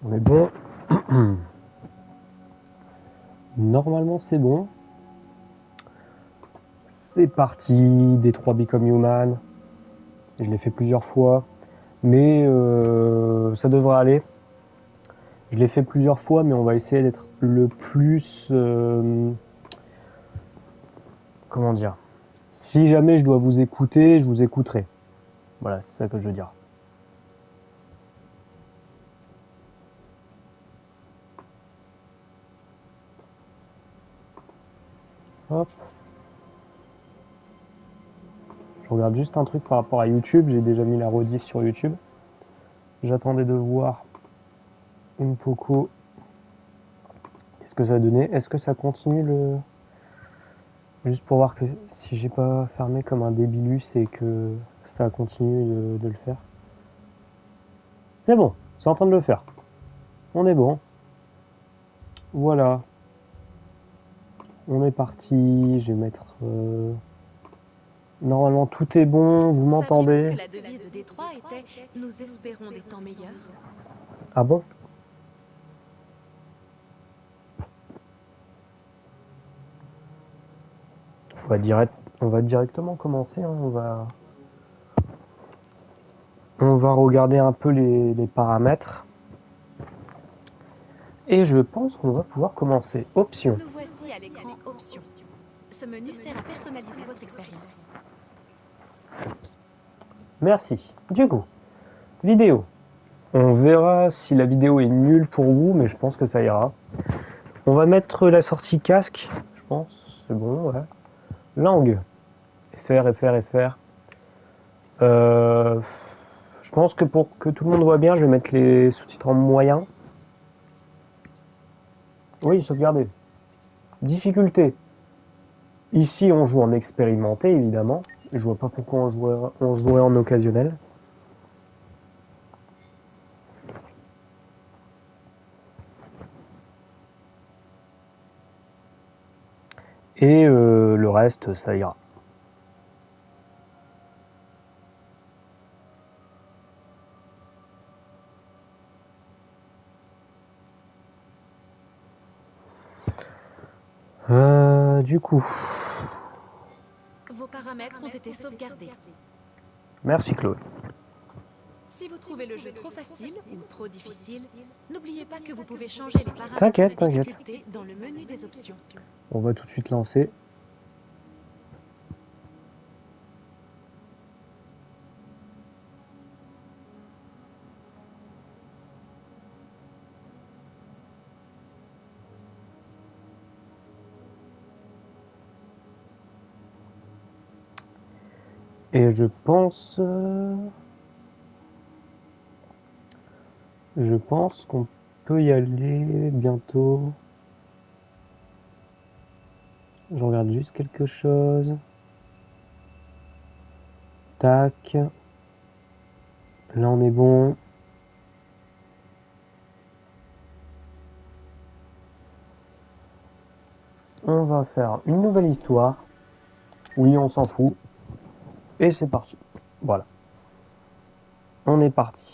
On est bon. Normalement c'est bon. C'est parti, Detroit Become Human. Je l'ai fait plusieurs fois. Mais ça devrait aller. Je l'ai fait plusieurs fois, mais on va essayer d'être le plus... comment dire? Si jamais je dois vous écouter, je vous écouterai. Voilà, c'est ça que je veux dire. Hop. Je regarde juste un truc par rapport à YouTube. J'ai déjà mis la rediff sur YouTube. J'attendais de voir une Poco. Qu'est-ce que ça a donné? Est-ce que ça continue le... Juste pour voir que si j'ai pas fermé comme un débilus et que ça continue de le faire. C'est bon, c'est en train de le faire. On est bon. Voilà. On est parti. Je vais mettre... Normalement tout est bon, vous m'entendez? Saviez-vous que la devise de Détroit était « Nous espérons des temps meilleurs ». Ah bon? On va directement commencer, hein. On va regarder un peu les paramètres. Et je pense qu'on va pouvoir commencer. Options. Nous voici à l'écran Options. Ce menu sert à personnaliser votre expérience. Merci. Du coup, vidéo. On verra si la vidéo est nulle pour vous, mais je pense que ça ira. On va mettre la sortie casque, je pense. C'est bon, ouais. Langue. FR. Je pense que pour que tout le monde voit bien, je vais mettre les sous-titres en moyen. Oui, sauvegarder. Difficulté. Ici, on joue en expérimenté, évidemment. Je vois pas pourquoi on jouerait en occasionnel. Et le reste, ça ira. Du coup, Vos paramètres ont été sauvegardés. merci Claude. Si vous trouvez le jeu trop facile ou trop difficile, n'oubliez pas que vous pouvez changer les paramètres T'inquiète, de t'inquiète. difficulté dans le menu des options. On va tout de suite lancer. Et je pense qu'on peut y aller bientôt. Je regarde juste quelque chose. Tac. Là on est bon. On va faire une nouvelle histoire. Oui, on s'en fout. Et c'est parti. Voilà. On est parti.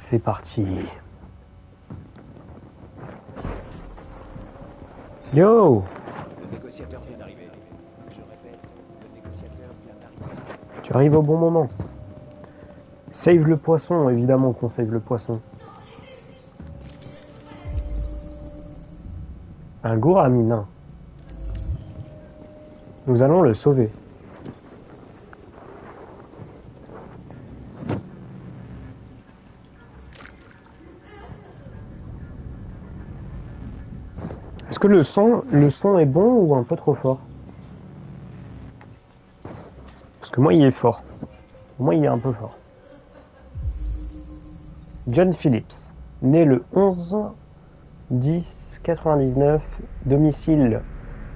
C'est parti. Yo! Le négociateur vient d'arriver. Je répète, le négociateur vient d'arriver. Tu arrives au bon moment. Save le poisson, évidemment qu'on save le poisson. Un gourami nain. Nous allons le sauver. Est-ce que le son est bon ou un peu trop fort? Parce que moi il est fort. Moi il est un peu fort. John Phillips, né le 11 10 99, domicile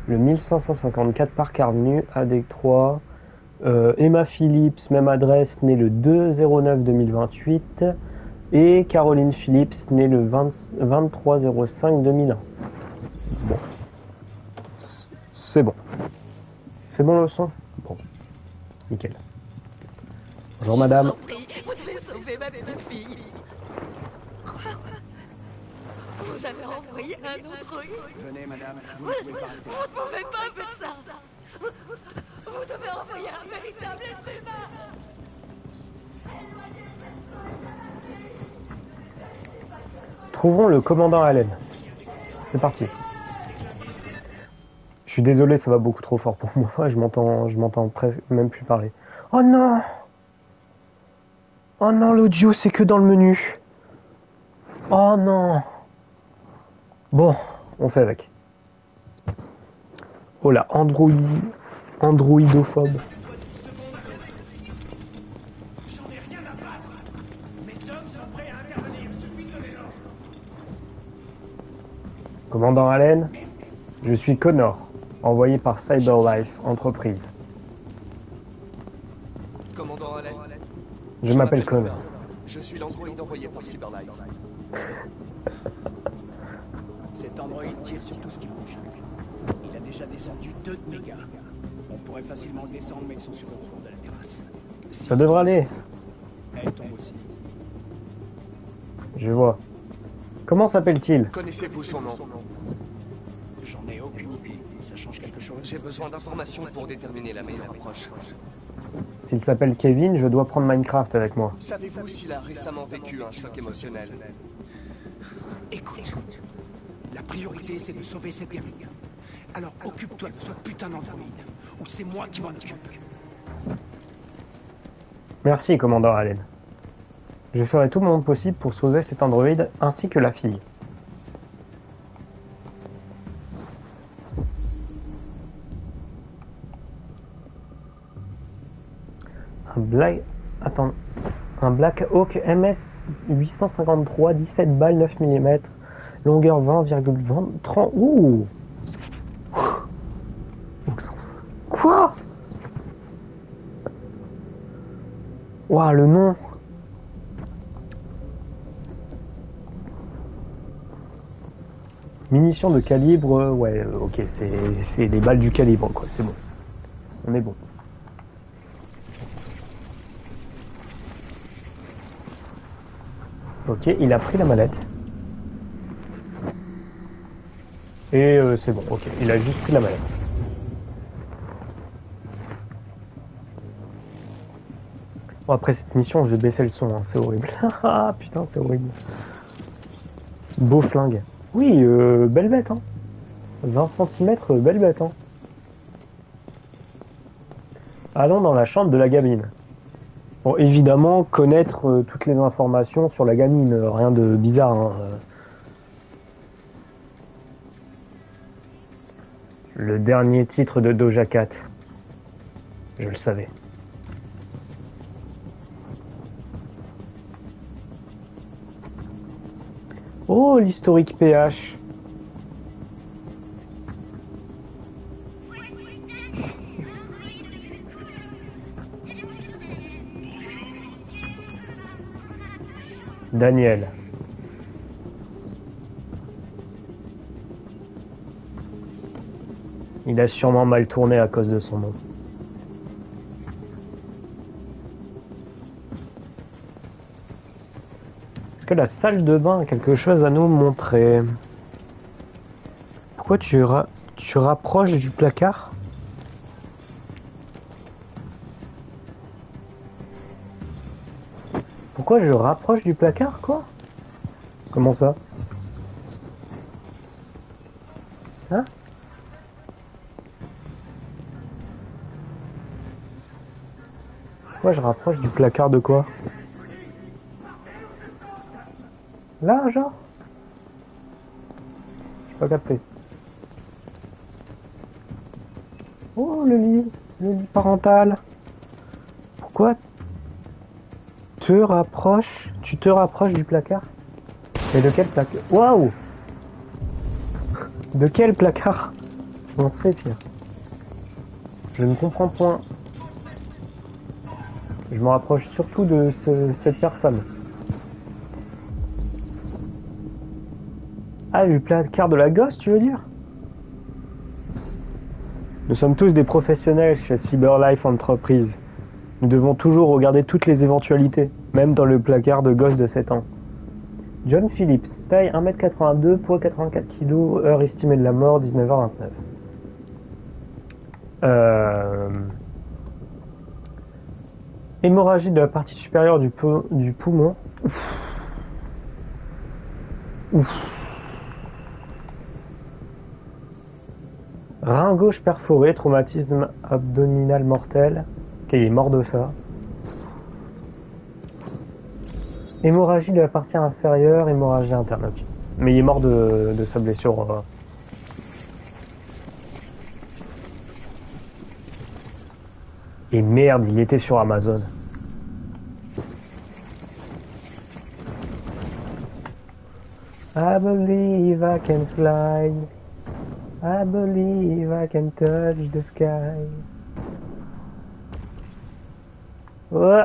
le 1554 Park Avenue à Détroit. Emma Phillips, même adresse, née le 2-09 2028. Et Caroline Phillips, née le 23-05 2001. Bon. C'est bon. C'est bon le son? Bon. Nickel. Bonjour madame. Je vous en prie, vous devez sauver ma petite fille. Quoi? Vous avez envoyé un autre huile? Venez, madame, vous ne pouvez pas rester là. Vous ne pouvez pas faire ça. Vous devez envoyer un véritable être humain. Trouvons le commandant Allen. C'est parti. Je suis désolé, ça va beaucoup trop fort pour moi. Je m'entends même plus parler. Oh non! Oh non, l'audio, c'est que dans le menu. Oh non! Bon, on fait avec. Oh là, androidophobe. J'en ai rien à battre. Mes hommes sont prêts à intervenir, suffit de donner l'ordre. Commandant Allen, je suis Connor, envoyé par CyberLife Entreprise. Commandant Allen. Je m'appelle Connor. Je suis l'androïde envoyé par CyberLife. Cet androïde tire sur tout ce qui bouge. Il a déjà descendu 2 de mes gars. On pourrait facilement le descendre, mais ils sont sur le rebord de la terrasse. Si Ça devrait aller, elle tombe aussi. je vois. Comment s'appelle-t-il? Connaissez-vous son nom? J'en ai aucune idée. Ça change quelque chose? J'ai besoin d'informations pour déterminer la meilleure approche. S'il s'appelle Kevin, je dois prendre Minecraft avec moi. Savez-vous s'il a récemment vécu un choc émotionnel? Écoute, la priorité c'est de sauver cette gamine. Alors occupe-toi de ce putain d'androïde, ou c'est moi qui m'en occupe. Merci, commandant Allen. Je ferai tout mon possible pour sauver cet androïde ainsi que la fille. Un Black Hawk MS 853, 17 balles, 9 mm, longueur 20,30. Ouh! Quoi? Waouh, le nom! Munitions de calibre, ouais, ok, c'est des balles du calibre, quoi, c'est bon. On est bon. Ok, il a pris la mallette. Et c'est bon, ok, il a juste pris la mallette. Bon, après cette mission, je vais baisser le son, hein, c'est horrible. Ah putain, c'est horrible. Beau flingue. Oui, belle bête, hein. 20 cm, belle bête, hein. Allons dans la chambre de la gamine. Bon, évidemment, connaître toutes les informations sur la gamine, rien de bizarre, hein. Le dernier titre de Doja Cat. Je le savais. Oh, l'historique PH. Daniel. Il a sûrement mal tourné à cause de son nom. Est-ce que la salle de bain a quelque chose à nous montrer? Pourquoi tu rapproches du placard? Pourquoi je rapproche du placard, quoi? Comment ça? Hein? Pourquoi je rapproche du placard de quoi? Là, genre? J'ai pas capté. Oh, le lit parental. Pourquoi tu te rapproches du placard? Et lequel placard? Waouh! De quel placard? On sait pire. Je ne comprends point. Je me rapproche surtout de cette personne. Ah, le placard de la gosse, tu veux dire? Nous sommes tous des professionnels chez CyberLife Enterprise. Nous devons toujours regarder toutes les éventualités, même dans le placard de gosse de 7 ans. John Phillips, taille 1m82, poids 84 kg, heure estimée de la mort, 19h29. Hémorragie de la partie supérieure du poumon. Ouf. Rein gauche perforé, traumatisme abdominal mortel. Ok, il est mort de ça. Hémorragie de la partie inférieure, hémorragie interne. Ok. Mais il est mort de sa blessure. Et merde, il était sur Amazon. I believe I can fly. I believe I can touch the sky. Oh.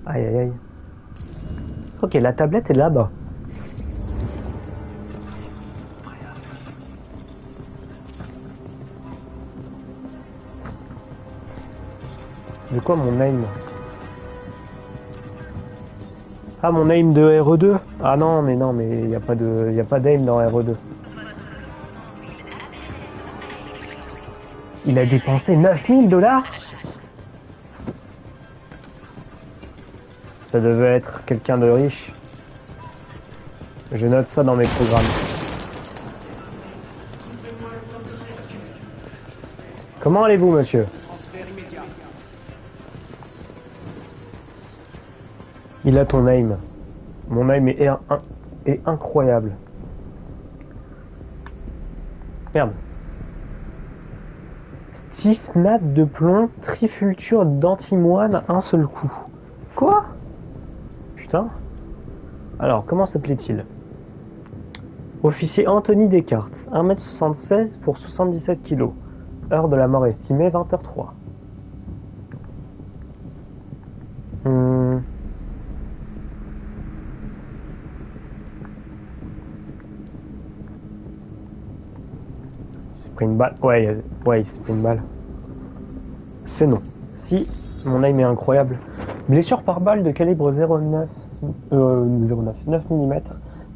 Aïe aïe aïe. Ok, la tablette est là-bas. De quoi mon aim? Ah, mon aim de RE2? Ah non, mais il n'y a pas d'aim dans RE2. Il a dépensé 9000 $? Ça devait être quelqu'un de riche. Je note ça dans mes programmes. Comment allez-vous, monsieur? Il a ton aim. Mon aim est incroyable. Merde. Stiff natte de plomb, trifulture d'antimoine, un seul coup. Quoi? Putain. Alors, comment s'appelait-il? Officier Anthony Descartes, 1m76 pour 77 kg. Heure de la mort estimée, 20h03. Il s'est pris une balle. Ouais, il s'est pris une balle. C'est non. Si, mon aim est incroyable. Blessure par balle de calibre 0,9 9 mm.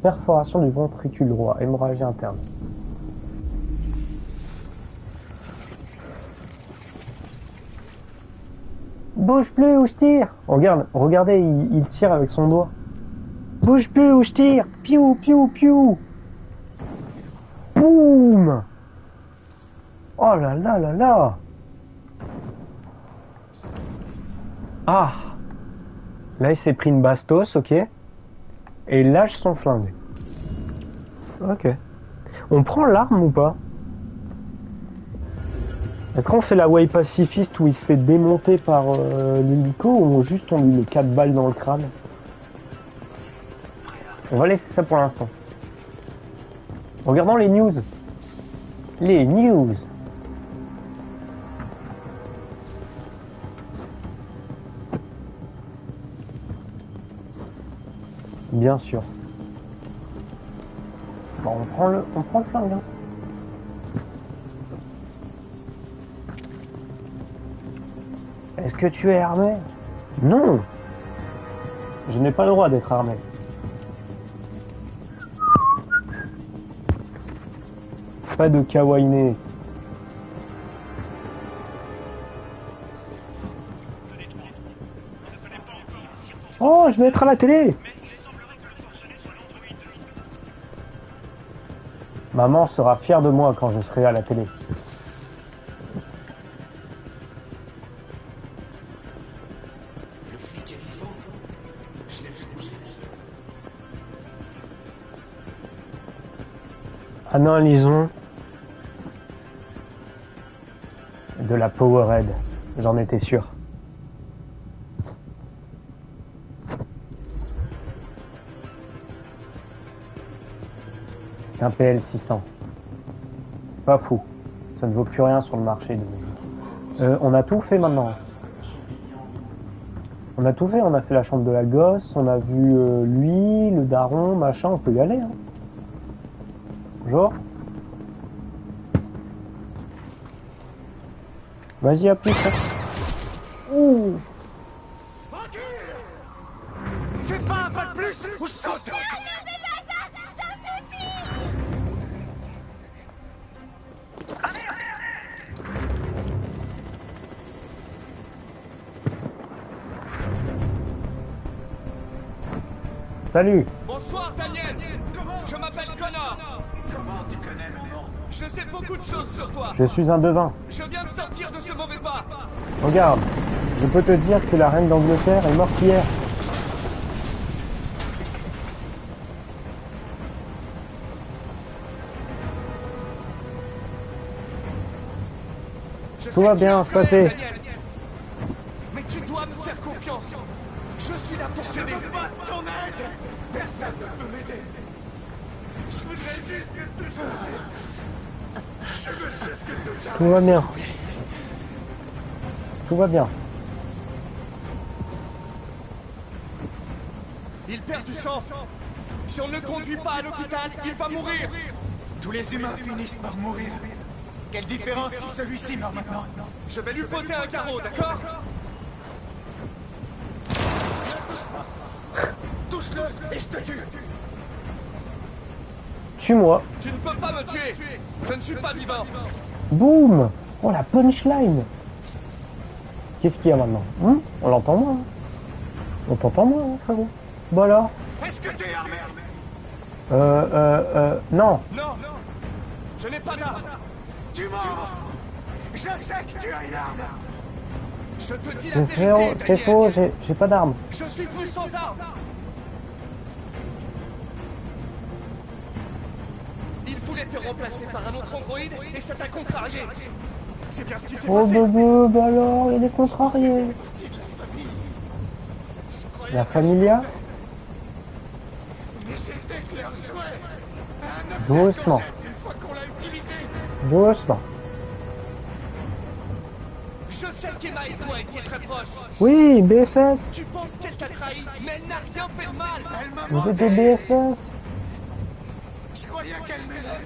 Perforation du ventricule droit. Hémorragie interne. Bouge plus ou je tire. Regardez, il tire avec son doigt. Bouge plus ou je tire. Piou, piou, piou. Boum. Oh là là là là. Ah. Là, il s'est pris une bastos, ok. Et il lâche son flingue. Ok. On prend l'arme ou pas? Est-ce qu'on fait la way pacifiste où il se fait démonter par l'hélico ou juste on lui met 4 balles dans le crâne? On va laisser ça pour l'instant. Regardons les news. Les news. Bien sûr. Bon, on prend le flingue. Hein. Est-ce que tu es armé? Non. Je n'ai pas le droit d'être armé. Pas de kawaii. Oh, je vais être à la télé. Maman sera fière de moi quand je serai à la télé. Analysons de la Powerhead, j'en étais sûr. qu'un PL600. C'est pas fou. Ça ne vaut plus rien sur le marché de musique. On a tout fait maintenant. On a tout fait, on a fait la chambre de la gosse, on a vu lui, le daron, machin, on peut y aller. Hein. Bonjour. Vas-y, appuie ça. Ouh. Fais pas un pas de plus ou je saute. Salut. Bonsoir, Daniel. Je m'appelle Connor. Comment tu connais mon nom? Je sais beaucoup de choses sur toi. Je suis un devin. Je viens de sortir de ce mauvais pas. Regarde, je peux te dire que la reine d'Angleterre est morte hier. Je Tout sais va que tu es bien en se colère, passer. Daniel. Mais tu dois me faire confiance. Je suis là pour Je t'aider. veux pas de ton aide. Personne ne peut m'aider. Je voudrais juste que tout s'arrête. Je veux juste que tout s'arrête. Tout va bien. Tout va bien. Il perd du sang. Si on ne le conduit pas à l'hôpital, il va mourir. Tous les humains finissent par mourir. Quelle différence si celui-ci meurt maintenant? Je vais lui poser un carreau, d'accord? Touche-le et je te tue. Tue-moi. Tu ne peux pas me tuer. Je ne suis pas vivant. Boum. Oh, la punchline. Qu'est-ce qu'il y a maintenant? On l'entend moins. Hein. On t'entend moins, hein, frérot. Bah alors. Est-ce que tu es armé? Non. Non. Je n'ai pas d'arme. Tu mens. Je sais que tu as une arme. Je te dis la Mais vérité, frérot, c'est Daniel. faux, j'ai pas d'arme. Je suis venu sans arme. Il voulait te remplacer par un autre androïde et ça t'a contrarié. C'est bien ce qui s'est Oh passé. bébé, bah alors, il est contrarié. La familia? Mais j'étais que leur jouet. Un objet Doucement. cosette une fois qu'on l'a utilisé. Doucement. Je sais qu'Emma et toi étiez très proches. Oui, BFF. Tu penses qu'elle t'a trahi, mais elle n'a rien fait de mal. Elle m'a Vous êtes menti. des BFF. Je croyais qu'elle m'aimait.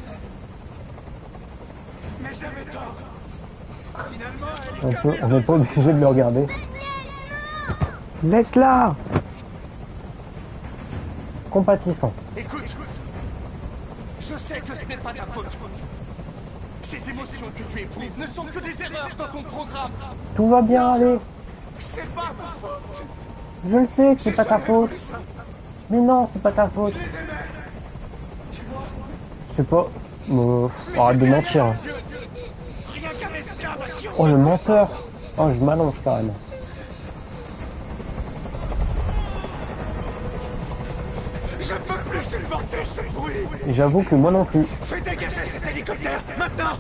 Mais j'avais tort. Finalement, elle est comme les On n'est pas autres. obligé de le regarder. Laisse-la. Compatissant. Écoute, je sais que ce n'est pas ta faute. Ces émotions que tu éprouves ne sont que des erreurs dans ton programme. Tout va bien, allez. C'est pas ma faute. Je le sais que c'est J'ai pas ta jamais faute. voulu ça. Mais non, c'est pas ta faute. Je les aimais. Tu vois, Je sais pas. Arrête de mentir. Hein. rien qu'un esclave. Oh, le menteur. Oh, je m'allonge carrément. Je peux plus supporter ce bruit. Et j'avoue que moi non plus. Fais dégager cet hélicoptère, maintenant.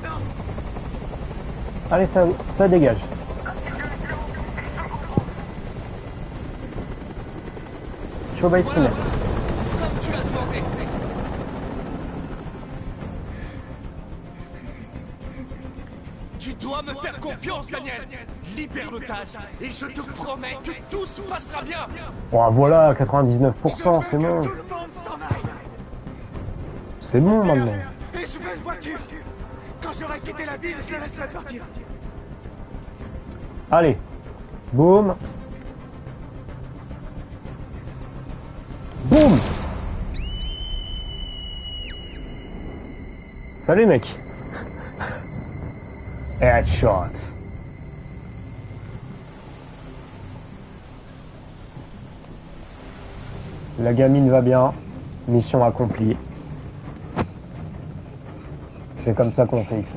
Allez, ça dégage. Shobai Sine. Comme tu l'as demandé. Tu dois me faire confiance, Daniel. Libère l'otage et je te promets que tout se passera bien. Oh, voilà, 99%, Je c'est veux bon. que tout le monde s'en aille. C'est bon maintenant. Et je veux une voiture. Quand j'aurai quitté la ville, je la laisserai partir. Allez. Boum. Boum. Salut mec. Headshot. La gamine va bien. Mission accomplie. C'est comme ça qu'on fait ici.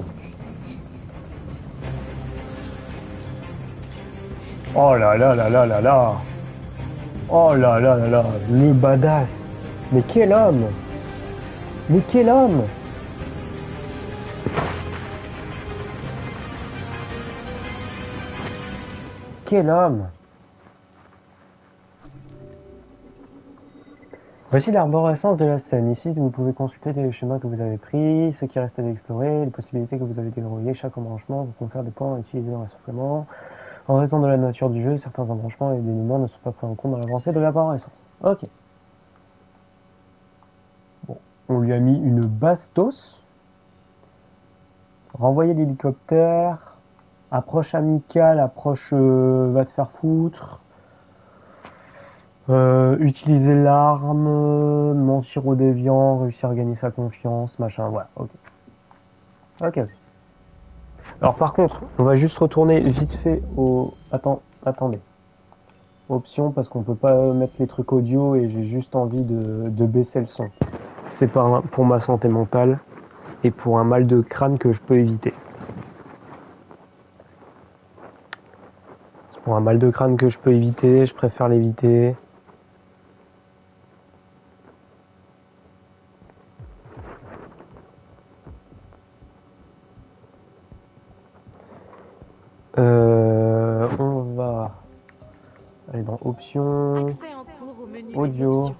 Oh là là là là là là. Oh là là là là. Le badass. Mais quel homme. Mais quel homme. Quel homme. Voici l'arborescence de la scène. Ici, vous pouvez consulter les schémas que vous avez pris, ce qui reste à explorer, les possibilités que vous avez déverrouillées. Chaque embranchement vous confère des points à utiliser dans l'assemblement. En raison de la nature du jeu, certains embranchements et dénouements ne sont pas pris en compte dans l'avancée de l'arborescence. Ok. Bon, on lui a mis une bastos. Renvoyer l'hélicoptère. Approche amicale, approche va te faire foutre. Utiliser l'arme, mentir au déviant, réussir à gagner sa confiance, machin, voilà, ok. Ok. Alors par contre, on va juste retourner vite fait au... Attendez. Option, parce qu'on peut pas mettre les trucs audio et j'ai juste envie de baisser le son. C'est pour ma santé mentale et pour un mal de crâne que je peux éviter. C'est pour un mal de crâne que je peux éviter, je préfère l'éviter. On va aller dans options, Accès en cours au menu des audio, options.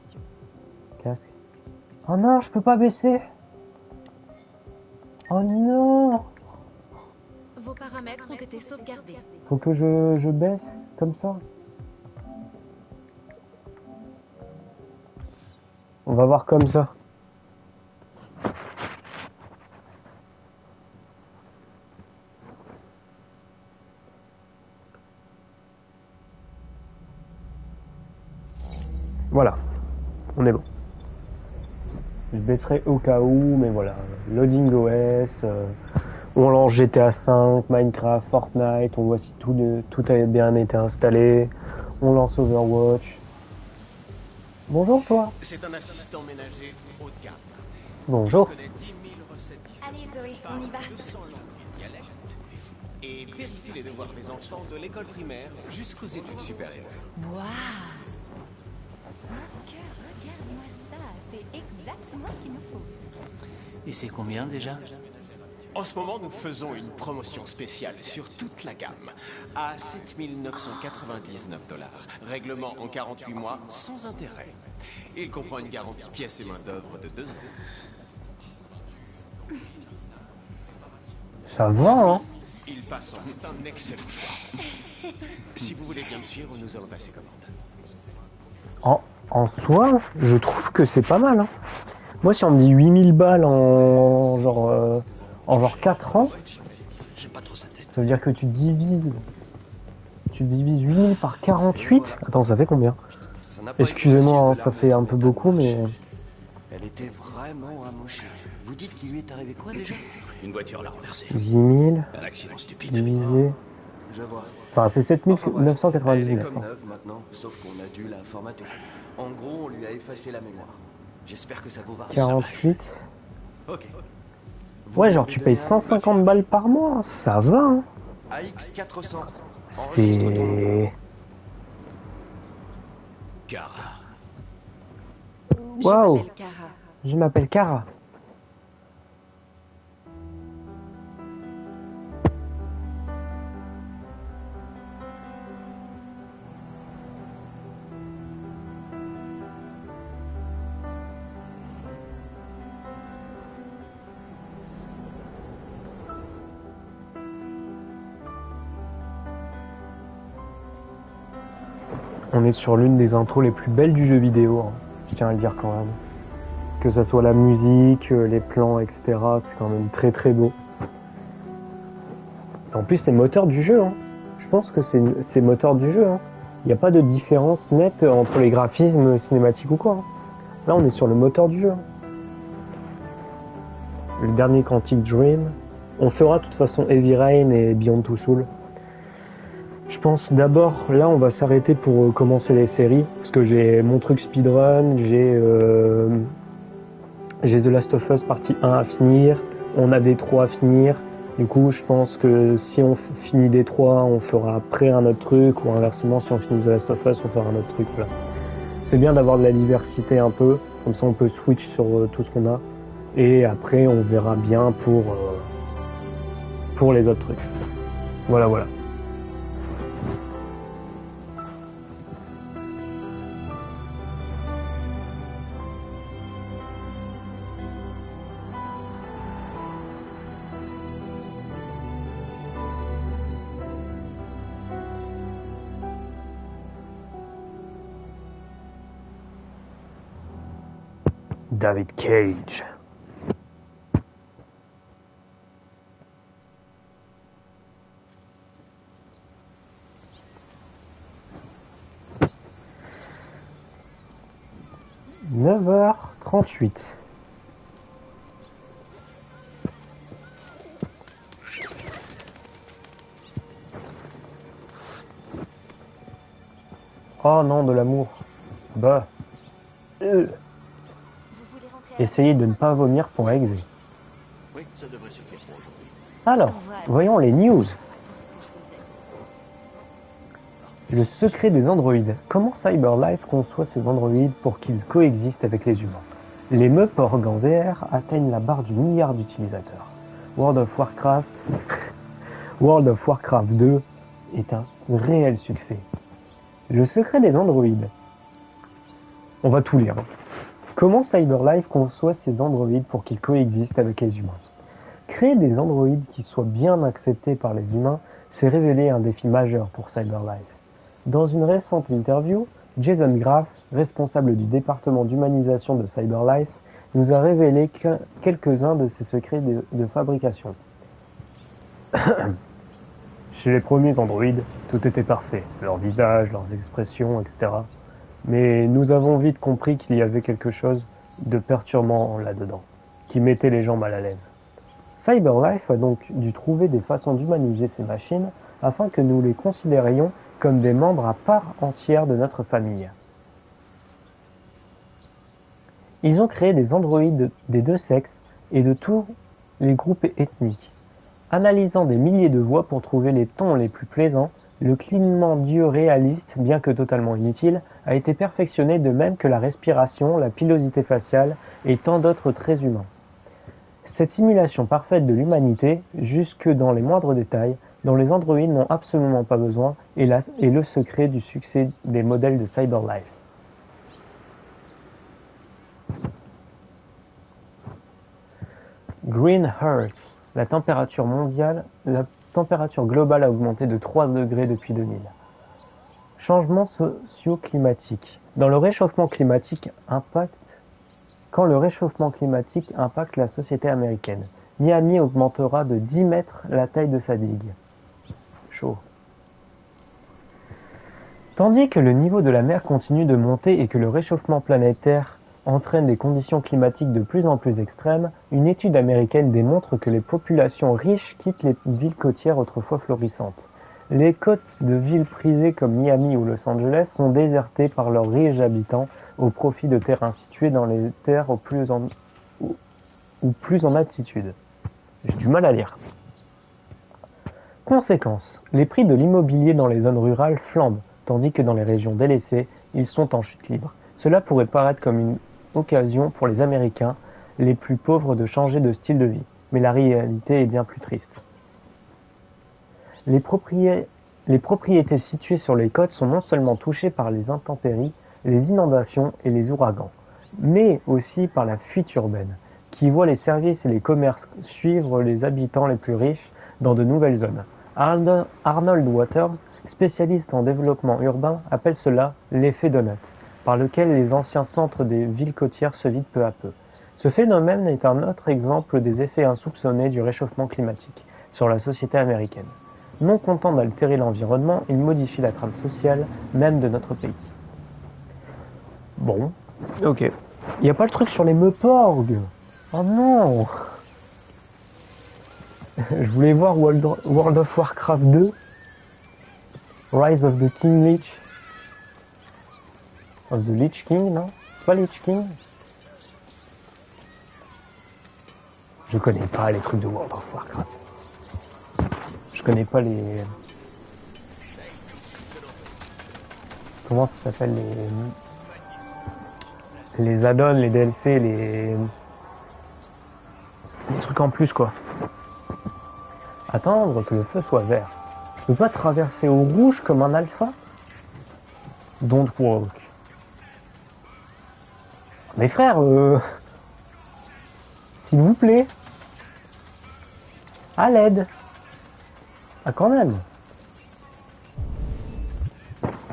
casque. Oh non, je peux pas baisser. Oh non, Vos paramètres ont été sauvegardés. faut que je baisse comme ça. On va voir comme ça. Voilà, on est bon. Je baisserai au cas où, mais voilà. Loading OS, on lance GTA 5, Minecraft, Fortnite, on voit si tout a bien été installé. On lance Overwatch. Bonjour toi. C'est un assistant ménager haut de gamme. Bonjour. Il connaît 10 000 recettes différentes. Allez Zoé, on y va. 200 langues et dialectes. Et vérifie les devoirs des enfants de l'école primaire jusqu'aux études supérieures. Waouh. Mon cœur, regarde-moi ça. C'est exactement ce qu'il nous faut. Et c'est combien déjà? En ce moment, nous faisons une promotion spéciale sur toute la gamme à 7 999 $. Règlement en 48 mois sans intérêt. Il comprend une garantie pièces et main d'œuvre de 2 ans. Ça va, hein? Il passe en... C'est un excellent choix. Si vous voulez bien me suivre, nous allons passer commande. En soi, je trouve que c'est pas mal, hein. Moi, si on me dit 8000 balles en genre 4 ans, J'aime pas trop sa tête. ça veut dire que tu divises 8000 par 48. Attends, ça fait combien? Ça n'a pas été Excusez-moi, hein, facile de ça la fait un remettre peu en beaucoup, état, mais... chérie. Elle était vraiment amochée. Vous dites qu'il lui est arrivé quoi déjà? Une voiture l'a renversée. 10 000 Un accident stupide. divisé... Je vois. Enfin, c'est Enfin, bref, elle est 7999. comme neuve maintenant, sauf qu'on a dû la formater. En gros, on lui a effacé la mémoire. J'espère que ça vous va. 48. Ok. Vous Ouais, genre m'avez tu donné payes un 150 balles par mois, ça va, hein. AX400. Enregistre ton nom. C'est... Cara. Je Waouh, m'appelle Kara. je m'appelle Kara. On est sur l'une des intros les plus belles du jeu vidéo, hein. Je tiens à le dire quand même. Que ça soit la musique, les plans, etc. C'est quand même très très beau. En plus, c'est moteur du jeu, hein. Je pense que c'est moteur du jeu, hein. Il n'y a pas de différence nette entre les graphismes cinématiques ou quoi, hein. Là, on est sur le moteur du jeu, hein. Le dernier Quantic Dream. On fera de toute façon Heavy Rain et Beyond Two Souls. Je pense d'abord, là on va s'arrêter pour commencer les séries, parce que j'ai mon truc speedrun, j'ai The Last of Us partie 1 à finir, on a D3 à finir, du coup je pense que si on finit D3, on fera après un autre truc, ou inversement si on finit The Last of Us, on fera un autre truc, voilà. C'est bien d'avoir de la diversité un peu, comme ça on peut switch sur tout ce qu'on a, et après on verra bien pour les autres trucs. Voilà, voilà. David Cage. « 9h38. Oh non, de l'amour. Bah. Essayez de ne pas vomir pour Exé. Oui, ça devrait suffire pour aujourd'hui. Alors, voyons les news. Le secret des androïdes. Comment CyberLife conçoit ces androïdes pour qu'ils coexistent avec les humains? Les Meuporgs en VR atteignent la barre du milliard d'utilisateurs. World of Warcraft 2 est un réel succès. Le secret des androïdes. On va tout lire. Comment CyberLife conçoit ces androïdes pour qu'ils coexistent avec les humains? Créer des androïdes qui soient bien acceptés par les humains s'est révélé un défi majeur pour CyberLife. Dans une récente interview, Jason Graff, responsable du département d'humanisation de CyberLife, nous a révélé quelques-uns de ses secrets de fabrication. Chez les premiers androïdes, tout était parfait, leur visage, leurs expressions, etc. Mais nous avons vite compris qu'il y avait quelque chose de perturbant là-dedans, qui mettait les gens mal à l'aise. CyberLife a donc dû trouver des façons d'humaniser ces machines afin que nous les considérions comme des membres à part entière de notre famille. Ils ont créé des androïdes des deux sexes et de tous les groupes ethniques. Analysant des milliers de voix pour trouver les tons les plus plaisants, le clignement d'yeux réaliste, bien que totalement inutile, a été perfectionné de même que la respiration, la pilosité faciale et tant d'autres traits humains. Cette simulation parfaite de l'humanité, jusque dans les moindres détails, dont les androïdes n'ont absolument pas besoin, est le secret du succès des modèles de CyberLife. Green Hearts. La température globale a augmenté de 3 degrés depuis 2000. Changements socio-climatiques. Quand le réchauffement climatique impacte la société américaine, Miami augmentera de 10 mètres la taille de sa digue. Chaud. Tandis que le niveau de la mer continue de monter et que le réchauffement planétaire entraîne des conditions climatiques de plus en plus extrêmes, une étude américaine démontre que les populations riches quittent les villes côtières autrefois florissantes. Les côtes de villes prisées comme Miami ou Los Angeles sont désertées par leurs riches habitants au profit de terrains situés dans les terres plus en altitude. J'ai du mal à lire. Conséquence, les prix de l'immobilier dans les zones rurales flambent, tandis que dans les régions délaissées, ils sont en chute libre. Cela pourrait paraître comme une occasion pour les Américains les plus pauvres de changer de style de vie, mais la réalité est bien plus triste. Les propriétés situées sur les côtes sont non seulement touchées par les intempéries, les inondations et les ouragans, mais aussi par la fuite urbaine, qui voit les services et les commerces suivre les habitants les plus riches dans de nouvelles zones. Arnold Waters, spécialiste en développement urbain, appelle cela l'effet donut, par lequel les anciens centres des villes côtières se vident peu à peu. Ce phénomène est un autre exemple des effets insoupçonnés du réchauffement climatique sur la société américaine. Non content d'altérer l'environnement, il modifie la trame sociale même de notre pays. Bon, ok. Il n'y a pas le truc sur les Meuporgs. Oh non. Je voulais voir World of Warcraft 2, Rise of the King Lich. Of the Lich King, non? C'est pas Lich King? Je connais pas les trucs de World of Warcraft. Je connais pas les... Comment ça s'appelle les add-ons, les DLC, les trucs en plus quoi. Attendre que le feu soit vert. Je peux pas traverser au rouge comme un alpha? Don't walk. Mes frères, s'il vous plaît, à l'aide. Ah quand même.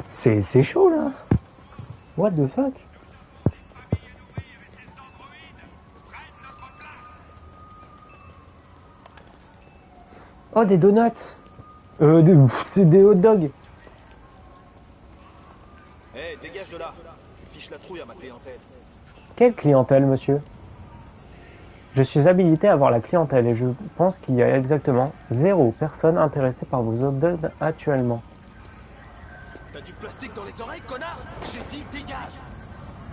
C'est chaud là. What the fuck? Oh, des donuts. C'est des hot dogs. Hé, dégage de là. Tu fiches la trouille à ma clientèle. Quelle clientèle, monsieur? Je suis habilité à voir la clientèle et je pense qu'il y a exactement 0 personnes intéressées par vos hot dogs actuellement. T'as du plastique dans les oreilles, connard? J'ai dit dégage.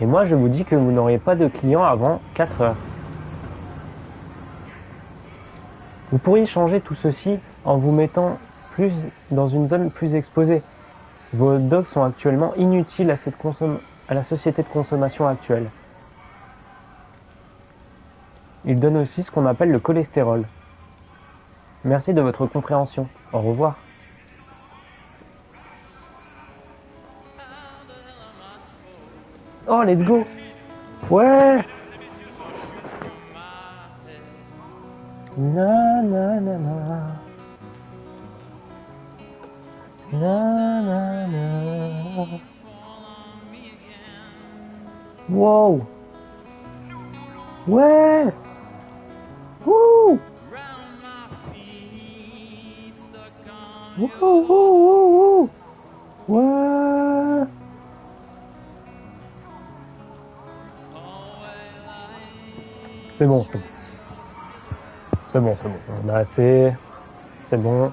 Et moi, je vous dis que vous n'auriez pas de clients avant 4 heures. Vous pourriez changer tout ceci en vous mettant plus dans une zone plus exposée. Vos hot dogs sont actuellement inutiles à la société de consommation actuelle. Ils donnent aussi ce qu'on appelle le cholestérol. Merci de votre compréhension. Au revoir. Oh, let's go! Ouais! Na na na na. Na na na. Wow! Ouais! Wouh! Wouh, wouh, wouh, wouh! Ouais! C'est bon, c'est bon. C'est bon, c'est bon. On a assez. C'est bon.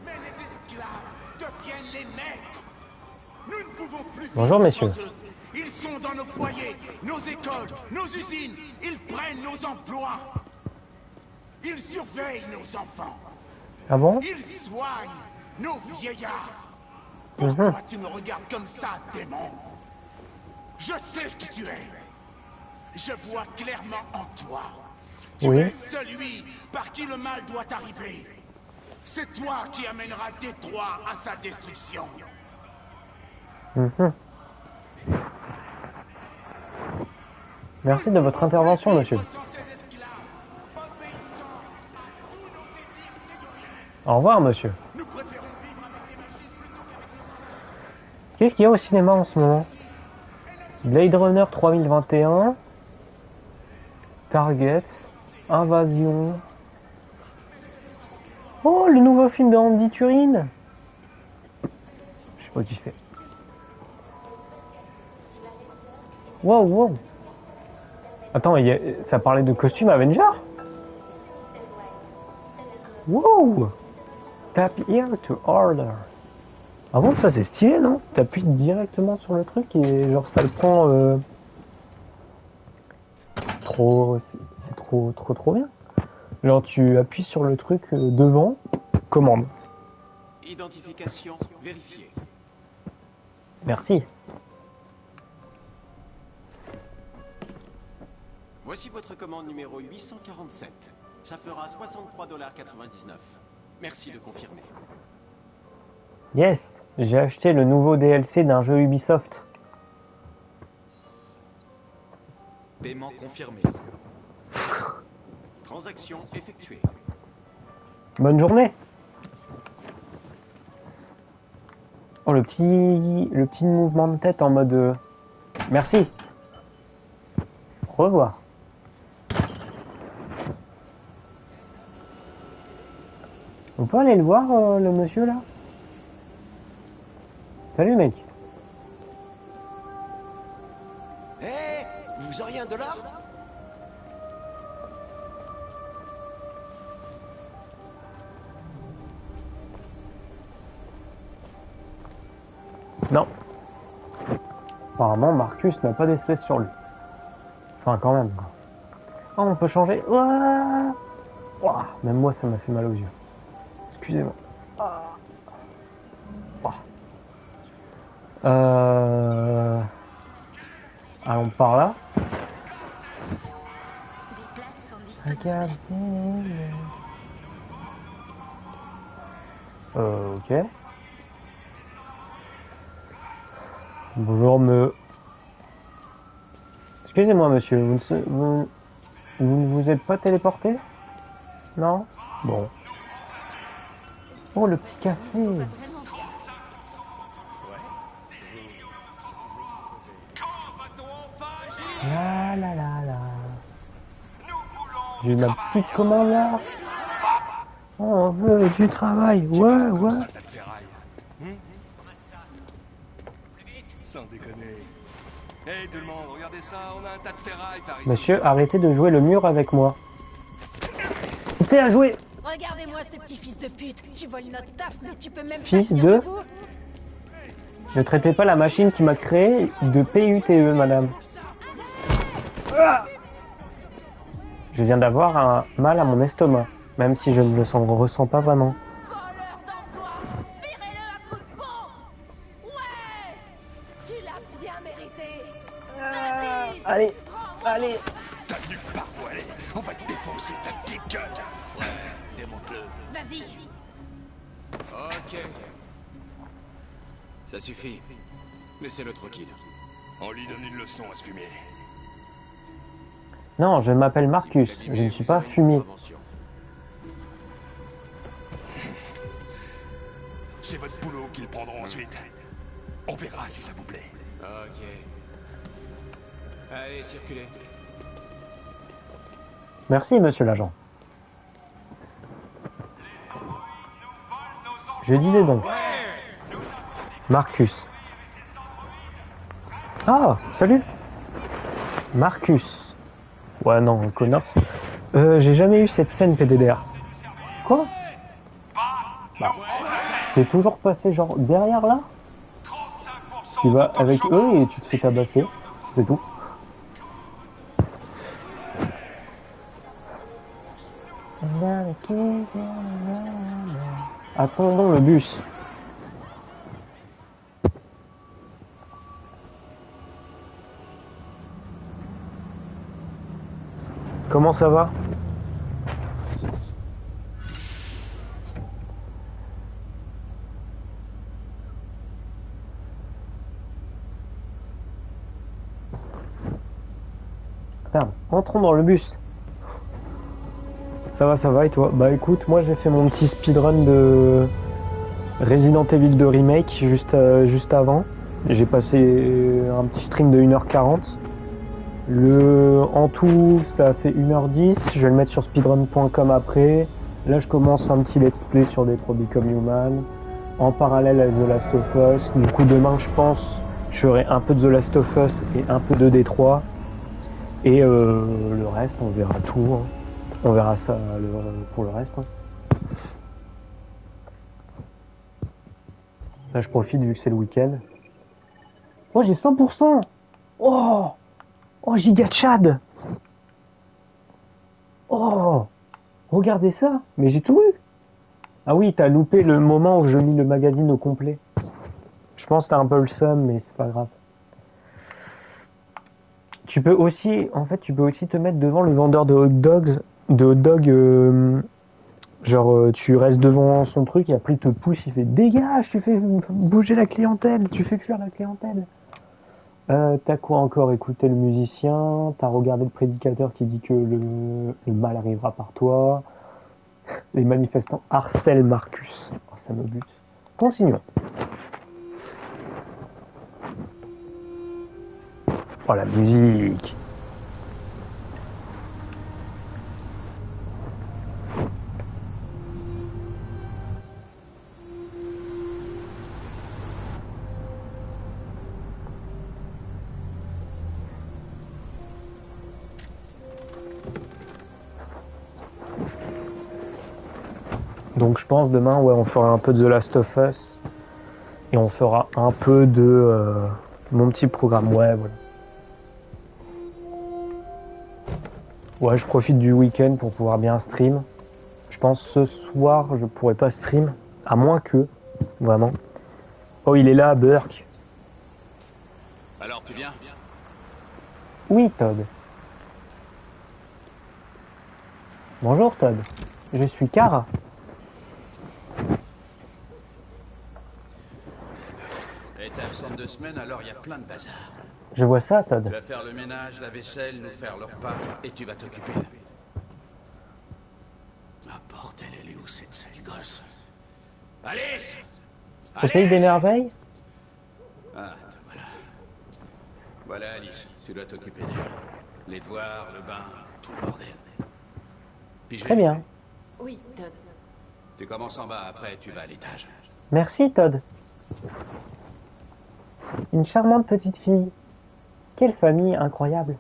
Mais les esclaves deviennent les maîtres. Nous ne pouvons plus vivre Bonjour, messieurs. sans eux. Ils sont dans nos foyers, nos écoles, nos usines. Ils prennent nos emplois. Ils surveillent nos enfants. Ah bon? Ils soignent nos vieillards. Pourquoi tu me regardes comme ça, démon? Je sais qui tu es. Je vois clairement en toi. Tu Oui. es celui par qui le mal doit arriver. C'est toi qui amènera Détroit à sa destruction. Merci de votre intervention, monsieur. Au revoir, monsieur. Nous préférons vivre avec des machines plutôt qu'avec Qu'est-ce qu'il y a au cinéma en ce moment? Blade Runner 3021, Target, Invasion. Oh, le nouveau film de Andy Turin. Je sais pas qui c'est. Wow, wow. Attends, ça parlait de costume Avenger? Wow. Tap here to order. Ah bon, ça c'est stylé, non? T'appuies directement sur le truc et genre ça le prend. C'est trop bien. Genre tu appuies sur le truc devant, commande. Identification vérifiée. Merci. Voici votre commande numéro 847. Ça fera 63,99 $. Merci de confirmer. Yes, j'ai acheté le nouveau DLC d'un jeu Ubisoft. Paiement confirmé. Transaction effectuée. Bonne journée. Oh, le petit mouvement de tête en mode merci. Au revoir. On peut aller le voir, le monsieur là? Salut mec. Hé, vous auriez un dollar? Non. Apparemment Marcus n'a pas d'espèce sur lui. Enfin quand même. Oh, on peut changer. Ouah. Ouah. Même moi ça m'a fait mal aux yeux. Excusez-moi. Allons par là. Des places sont disponibles. Regardez. Ok. Bonjour, Excusez-moi, monsieur, vous ne vous êtes pas téléporté? Non? Bon. Oh, le petit café. Vraiment bien. La la la la. J'ai ma petite commande là. On veut du travail. Ouais, ouais. Ça, tas de ferraille. Sans déconner. Hey tout le monde, regardez ça, on a un tas de ferraille par ici. Monsieur, arrêtez de jouer le mur avec moi. T'es à jouer. Regardez-moi ce petit fils de pute. Tu voles notre taf, mais tu peux même Fils pas tenir de- debout. Ne traitez pas la machine qui m'a créé de PUTE, madame. Ah, je viens d'avoir un mal à mon estomac, même si je ne le ressens pas vraiment. Voleur d'emploi. Virez-le à coups de pompe. Ouais. Tu l'as bien mérité. Vas-y. Allez, allez. T'as nulle part où aller. On va te défoncer ta petite gueule. Ouais, démonte-le. Vas-y. Ok. Ça suffit. Laissez-le tranquille. On lui donne une leçon à se fumer. Non, je m'appelle Marcus, je ne suis pas fumier. C'est votre boulot qu'ils prendront ensuite. On verra si ça vous plaît. Ok. Allez, circulez. Merci, monsieur l'agent. Je disais donc. Marcus. Ah, salut. Marcus. Ouais, non, connard. J'ai jamais eu cette scène PDDR. Quoi? Bah, t'es toujours passé genre derrière là? Tu vas avec eux et tu te fais tabasser. C'est tout. Attendons le bus. Comment ça va? Merde, entrons dans le bus. Ça va et toi? Bah écoute, moi j'ai fait mon petit speedrun de Resident Evil 2 Remake juste avant. J'ai passé un petit stream de 1h40. En tout, ça a fait 1h10. Je vais le mettre sur speedrun.com après. Là, je commence un petit let's play sur Detroit Become Human. En parallèle avec The Last of Us. Du coup, demain, je pense, je ferai un peu de The Last of Us et un peu de Detroit. Et le reste, on verra tout. Hein. On verra ça pour le reste. Hein. Là, je profite vu que c'est le week-end. Oh, j'ai 100%. Oh, giga Chad. Oh, regardez ça. Mais j'ai tout eu. Ah oui, t'as loupé le moment où je mis le magazine au complet. Je pense que t'as un peu le seum, mais c'est pas grave. Tu peux aussi te mettre devant le vendeur de hot dogs, genre tu restes devant son truc et après il te pousse, il fait dégage, tu fais bouger la clientèle, tu fais fuir la clientèle. T'as quoi encore? Écouté le musicien, t'as regardé le prédicateur qui dit que le mal arrivera par toi. Les manifestants harcèlent Marcus. Oh, ça me bute. Continuons. Oh la musique. Donc je pense demain, ouais, on fera un peu de The Last of Us et on fera un peu de mon petit programme. Ouais, voilà. Ouais, je profite du week-end pour pouvoir bien stream. Je pense ce soir, je pourrais pas stream, à moins que, vraiment. Oh, il est là, Burke. Alors, tu viens? Oui, Todd. Bonjour, Todd. Je suis Kara. T'es absente 2 semaines, alors il y a plein de bazar. Je vois ça, Tu Todd. vas faire le ménage, la vaisselle, nous faire le repas, et tu vas t'occuper d'eux. Ah bordel, elle est où cette sale gosse? Alice! Conseil des merveilles? Ah, te voilà. Voilà Alice, tu dois t'occuper d'elle. Les devoirs, le bain, tout le bordel. Pigé? Très bien. Oui, Todd. Tu commences en bas, après tu vas à l'étage. Merci, Todd. Une charmante petite fille. Quelle famille incroyable.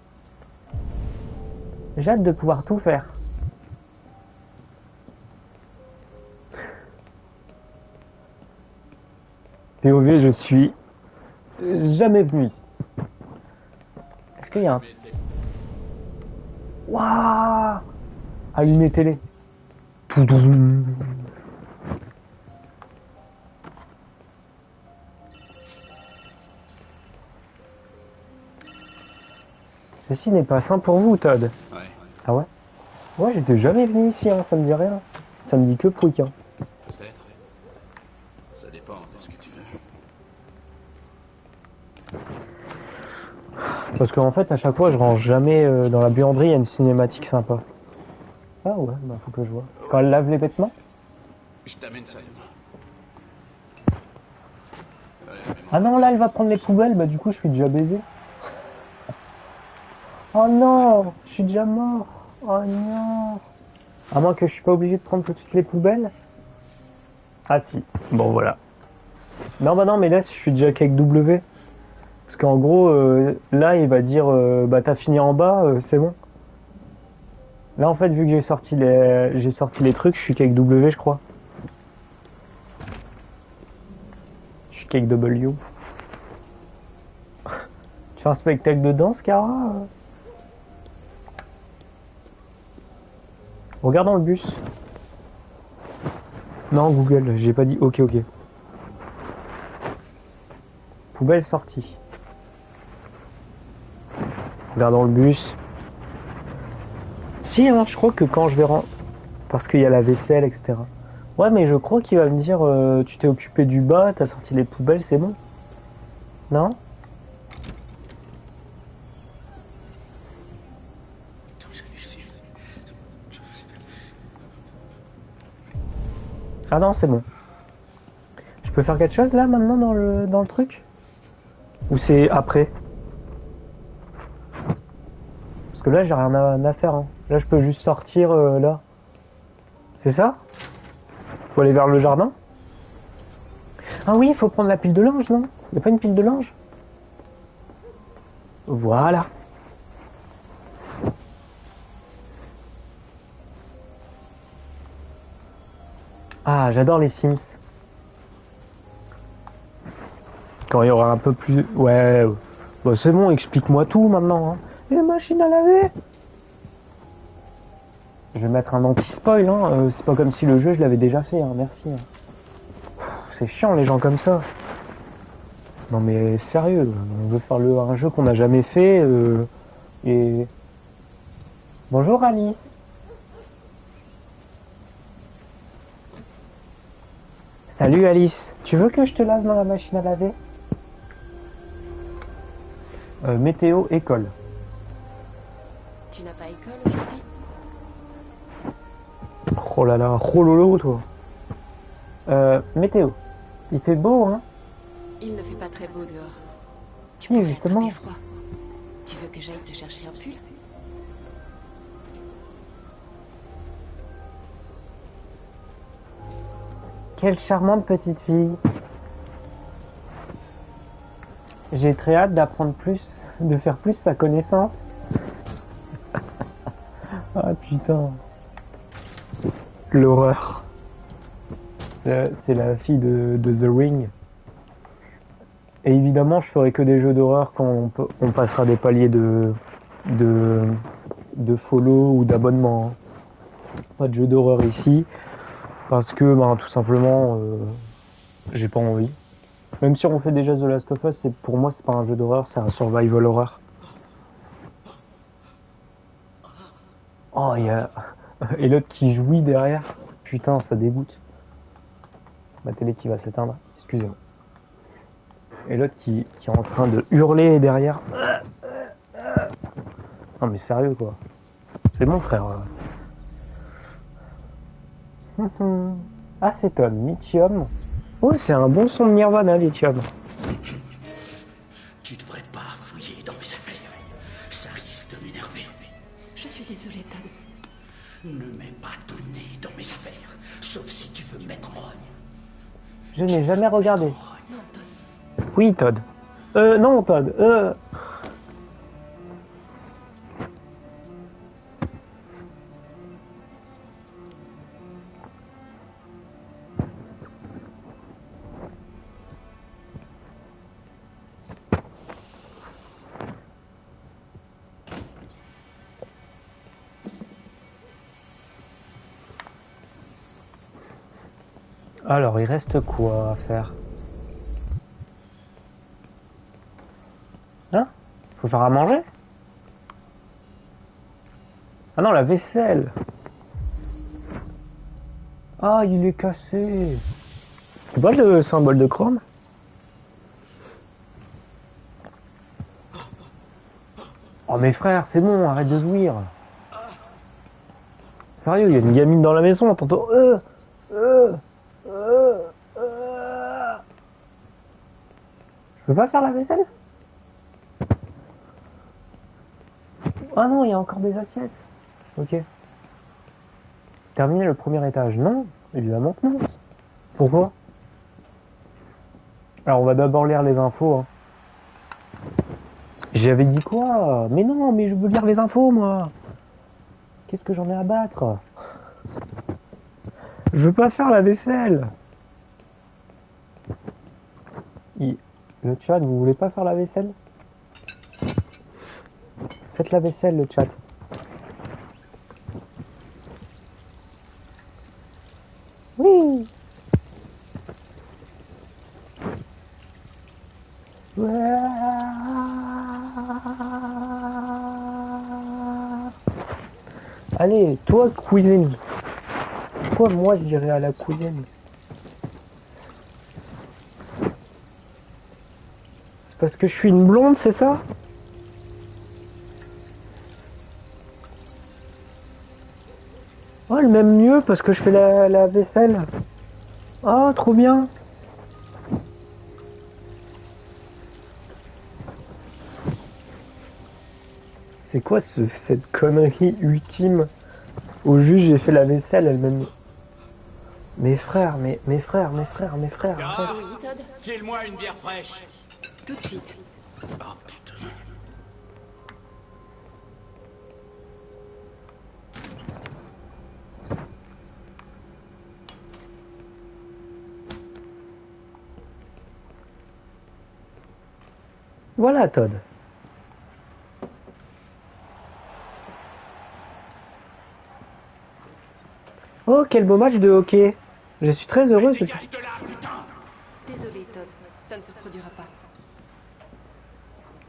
J'ai hâte de pouvoir tout faire. POV, je suis jamais venu ici. Est-ce qu'il y a un... Waouh! Allumer télé. Poudoum. Ceci n'est pas sain pour vous, Todd. Ouais. Ah ouais? Moi, j'étais jamais venu ici, hein, ça me dit rien. Ça me dit que pouic, hein. Peut-être. Ça dépend de ce que tu veux. Parce qu'en fait, à chaque fois, je range jamais dans la buanderie, il y a une cinématique sympa. Ah ouais, bah faut que je vois. Quand elle lave les vêtements? Je t'amène ça demain. Ah non, là, elle va prendre les poubelles, bah du coup, je suis déjà baisé. Oh non, je suis déjà mort. Oh non. À moins que je suis pas obligé de prendre toutes les poubelles. Ah si, bon voilà. Non bah non, mais là, je suis déjà qu'avec W. Parce qu'en gros, là, il va dire, bah t'as fini en bas, c'est bon. Là, en fait, vu que j'ai sorti les trucs, je suis qu'avec W, je crois. Je suis qu'avec W. Tu fais un spectacle de danse, Cara? Regarde dans le bus. Non, Google, j'ai pas dit ok. Poubelle sortie. Regarde dans le bus. Si, hein, je crois que quand je vais rentrer... Parce qu'il y a la vaisselle, etc. Ouais, mais je crois qu'il va me dire tu t'es occupé du bas, t'as sorti les poubelles, c'est bon. Non? Ah non, c'est bon. Je peux faire quelque chose là maintenant dans le truc? Ou c'est après? Parce que là j'ai rien à faire. Hein. Là je peux juste sortir là. C'est ça? Faut aller vers le jardin? Ah oui, il faut prendre la pile de linge, non? Y a pas une pile de linge? Voilà. Ah, j'adore les Sims. Quand il y aura un peu plus... Ouais, bah, c'est bon, explique-moi tout maintenant. Hein. Les machines à laver. Je vais mettre un anti-spoil. Hein. C'est pas comme si le jeu, je l'avais déjà fait. Hein. Merci. Hein. C'est chiant, les gens comme ça. Non mais sérieux, on veut faire un jeu qu'on n'a jamais fait. Et... Bonjour Alice. Salut Alice, tu veux que je te lave dans la machine à laver? Météo, école. Tu n'as pas école aujourd'hui? Oh là là, oh lolo toi. Météo, il fait beau hein? Il ne fait pas très beau dehors. Tu Si, pourrais justement. attraper froid. Tu veux que j'aille te chercher un pull? Quelle charmante petite fille. J'ai très hâte d'apprendre plus, de faire plus sa connaissance. Ah putain. L'horreur. C'est la fille de The Ring. Et évidemment, je ferai que des jeux d'horreur quand on passera des paliers de follow ou d'abonnement. Pas de jeux d'horreur ici. Parce que, ben, tout simplement, j'ai pas envie. Même si on fait déjà The Last of Us, pour moi, c'est pas un jeu d'horreur, c'est un survival horror. Oh, il y a... Et l'autre qui jouit derrière. Putain, ça dégoûte. Ma télé qui va s'éteindre. Excusez-moi. Et l'autre qui est en train de hurler derrière. Non mais sérieux quoi. C'est bon frère. Acétone, lithium. Oh c'est un bon son de Nirvana, lithium. Tu devrais pas fouiller dans mes affaires. Ça risque de m'énerver. Je suis désolée, Todd. Ne mets pas ton nez dans mes affaires, sauf si tu veux mettre rogne. Je n'ai jamais regardé. Non, Todd. Oui, Todd. Non, Todd. Alors, il reste quoi à faire? Hein? Faut faire à manger? Ah non, la vaisselle! Ah, il est cassé! C'est pas le symbole de Chrome? Oh, mes frères, c'est bon, arrête de jouir! Sérieux, il y a une gamine dans la maison, tantôt. Je peux pas faire la vaisselle? Ah non, il y a encore des assiettes. Ok. Terminer le premier étage. Non, évidemment que non. Pourquoi? Alors on va d'abord lire les infos. Hein. J'avais dit quoi? Mais non, mais je veux lire les infos moi. Qu'est-ce que j'en ai à battre? Je veux pas faire la vaisselle. Le chat, vous voulez pas faire la vaisselle? Faites la vaisselle, le chat. Oui. Allez, toi, cuisine. Pourquoi moi j'irai à la cuisine? C'est parce que je suis une blonde, c'est ça? Oh, elle m'aime mieux parce que je fais la vaisselle. Oh, trop bien. C'est quoi cette connerie ultime? Au juge, j'ai fait la vaisselle, elle m'aime. Mes frères, mes frères. Ah, Oui, Todd. file-moi une bière fraîche. Tout de suite. Oh putain. Voilà, Todd. Oh, quel beau match de hockey. Je suis très heureux. Dégage de là, putain. Désolé, Todd. Ça ne se reproduira pas.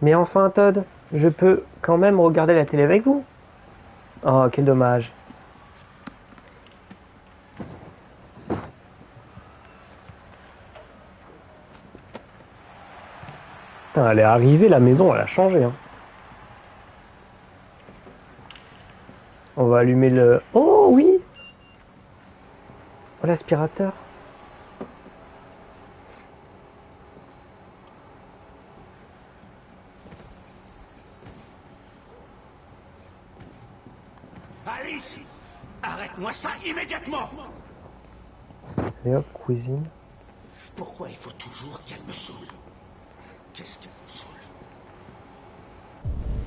Mais enfin, Todd, je peux quand même regarder la télé avec vous. Oh, quel dommage. Putain, elle est arrivée, la maison, elle a changé. Hein. On va allumer le... Oh, oui. Oh, l'aspirateur. Alice, arrête-moi ça immédiatement. Et hop, cuisine. Pourquoi il faut toujours qu'elle me saoule? Qu'est-ce qu'elle me saoule?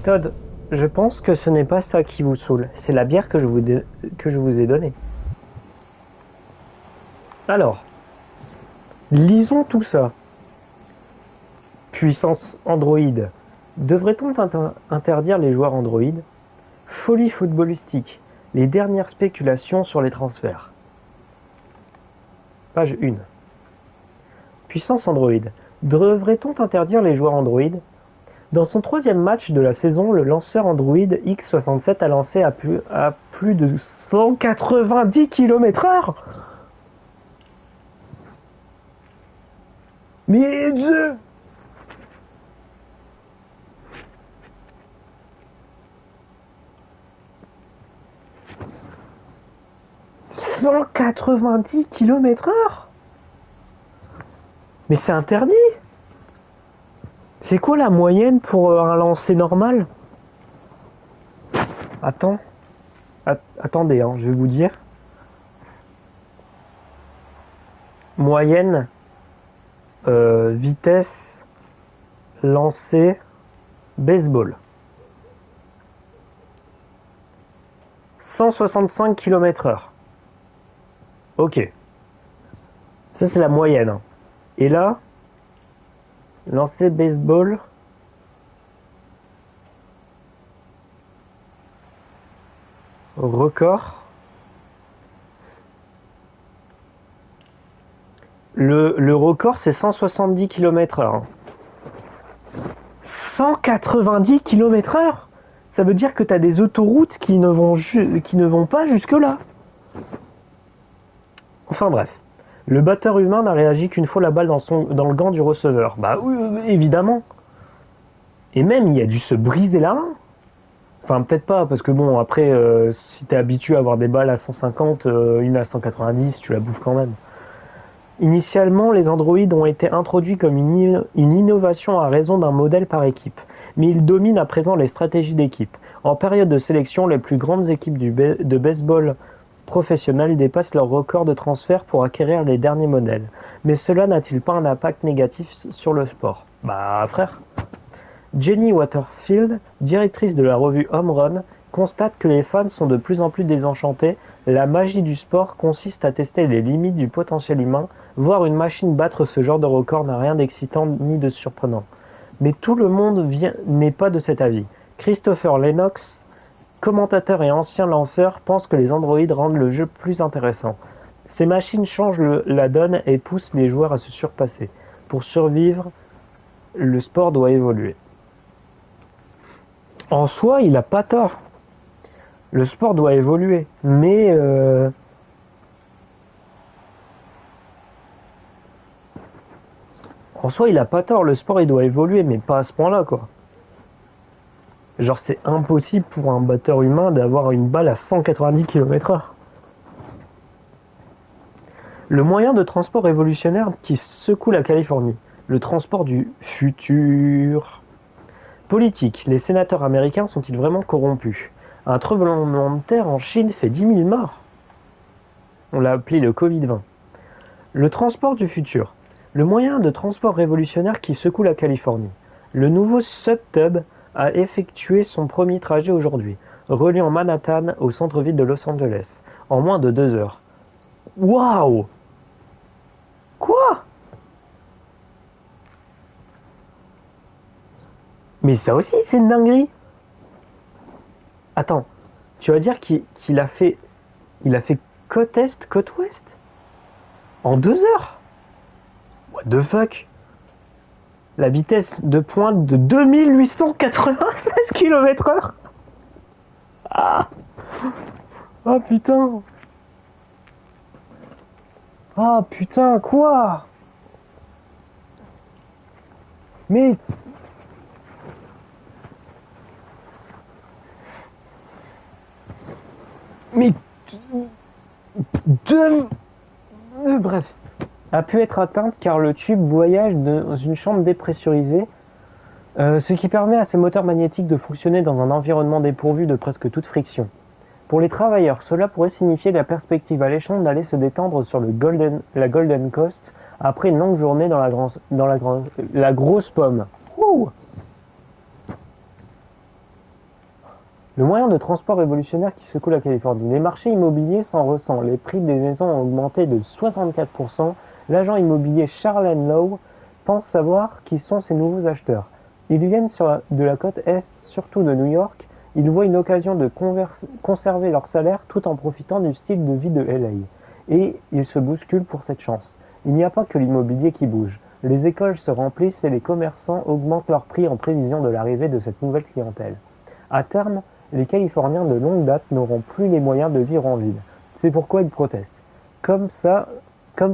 Todd, je pense que ce n'est pas ça qui vous saoule. C'est la bière que je vous ai donnée. Alors, lisons tout ça. Puissance Android. Devrait-on interdire les joueurs Android? Folie footballistique. Les dernières spéculations sur les transferts. Page 1. Puissance Android. Devrait-on interdire les joueurs Android? Dans son troisième match de la saison, le lanceur Android X67 a lancé à plus de 190 km/h. Mais Dieu! « 190 km/h. Mais c'est interdit. C'est quoi la moyenne pour un lancer normal? Attends. Attendez, hein, je vais vous dire. Moyenne, vitesse, lancer, baseball. 165 km/h. Ok. Ça, c'est la moyenne. Hein. Et là, lancer baseball. Record. Le record, c'est 170 km/h. 190 km/h. Ça veut dire que tu as des autoroutes qui ne vont pas jusque-là. Enfin bref. Le batteur humain n'a réagi qu'une fois la balle dans le gant du receveur. Bah oui, évidemment. Et même, il a dû se briser la main. Enfin, peut-être pas, parce que bon, après, si t'es habitué à avoir des balles à 150, une à 190, tu la bouffes quand même. Initialement, les androïdes ont été introduits comme une innovation à raison d'un modèle par équipe. Mais ils dominent à présent les stratégies d'équipe. En période de sélection, les plus grandes équipes de baseball professionnelles dépassent leur record de transfert pour acquérir les derniers modèles. Mais cela n'a-t-il pas un impact négatif sur le sport? Bah frère. Jenny Waterfield, directrice de la revue Home Run, constate que les fans sont de plus en plus désenchantés. La magie du sport consiste à tester les limites du potentiel humain. Voir une machine battre ce genre de record n'a rien d'excitant ni de surprenant. Mais tout le monde n'est pas de cet avis. Christopher Lennox, commentateur et ancien lanceur, pense que les androïdes rendent le jeu plus intéressant. Ces machines changent la donne et poussent les joueurs à se surpasser. Pour survivre, le sport doit évoluer. En soi, il n'a pas tort. Le sport doit évoluer, mais en soi, il a pas tort. Le sport, il doit évoluer, mais pas à ce point-là, quoi. Genre, c'est impossible pour un batteur humain d'avoir une balle à 190 km/h. Le moyen de transport révolutionnaire qui secoue la Californie. Le transport du futur. Politique. Les sénateurs américains sont-ils vraiment corrompus? Un tremblement de terre en Chine fait 10 000 morts. On l'a appelé le Covid-20. Le transport du futur. Le moyen de transport révolutionnaire qui secoue la Californie. Le nouveau SubTub a effectué son premier trajet aujourd'hui, reliant Manhattan au centre-ville de Los Angeles, en moins de 2 heures. Waouh! Quoi? Mais ça aussi, c'est une dinguerie. Attends, tu vas dire qu'il a fait côte est, côte ouest en 2 heures? What the fuck? La vitesse de pointe de 2896 km/h. Ah. Oh putain. Ah putain, quoi? Mais... Bref. A pu être atteinte car le tube voyage dans une chambre dépressurisée, ce qui permet à ces moteurs magnétiques de fonctionner dans un environnement dépourvu de presque toute friction. Pour les travailleurs, cela pourrait signifier la perspective alléchante d'aller se détendre sur la Golden Coast après une longue journée dans la grosse pomme. Ouh. Le moyen de transport révolutionnaire qui secoue la Californie. Les marchés immobiliers s'en ressentent. Les prix des maisons ont augmenté de 64%. L'agent immobilier Charles Lowe pense savoir qui sont ces nouveaux acheteurs. Ils viennent de la côte Est, surtout de New York. Ils voient une occasion de conserver leur salaire tout en profitant du style de vie de LA. Et ils se bousculent pour cette chance. Il n'y a pas que l'immobilier qui bouge. Les écoles se remplissent et les commerçants augmentent leurs prix en prévision de l'arrivée de cette nouvelle clientèle. À terme, les Californiens de longue date n'auront plus les moyens de vivre en ville. C'est pourquoi ils protestent. Comme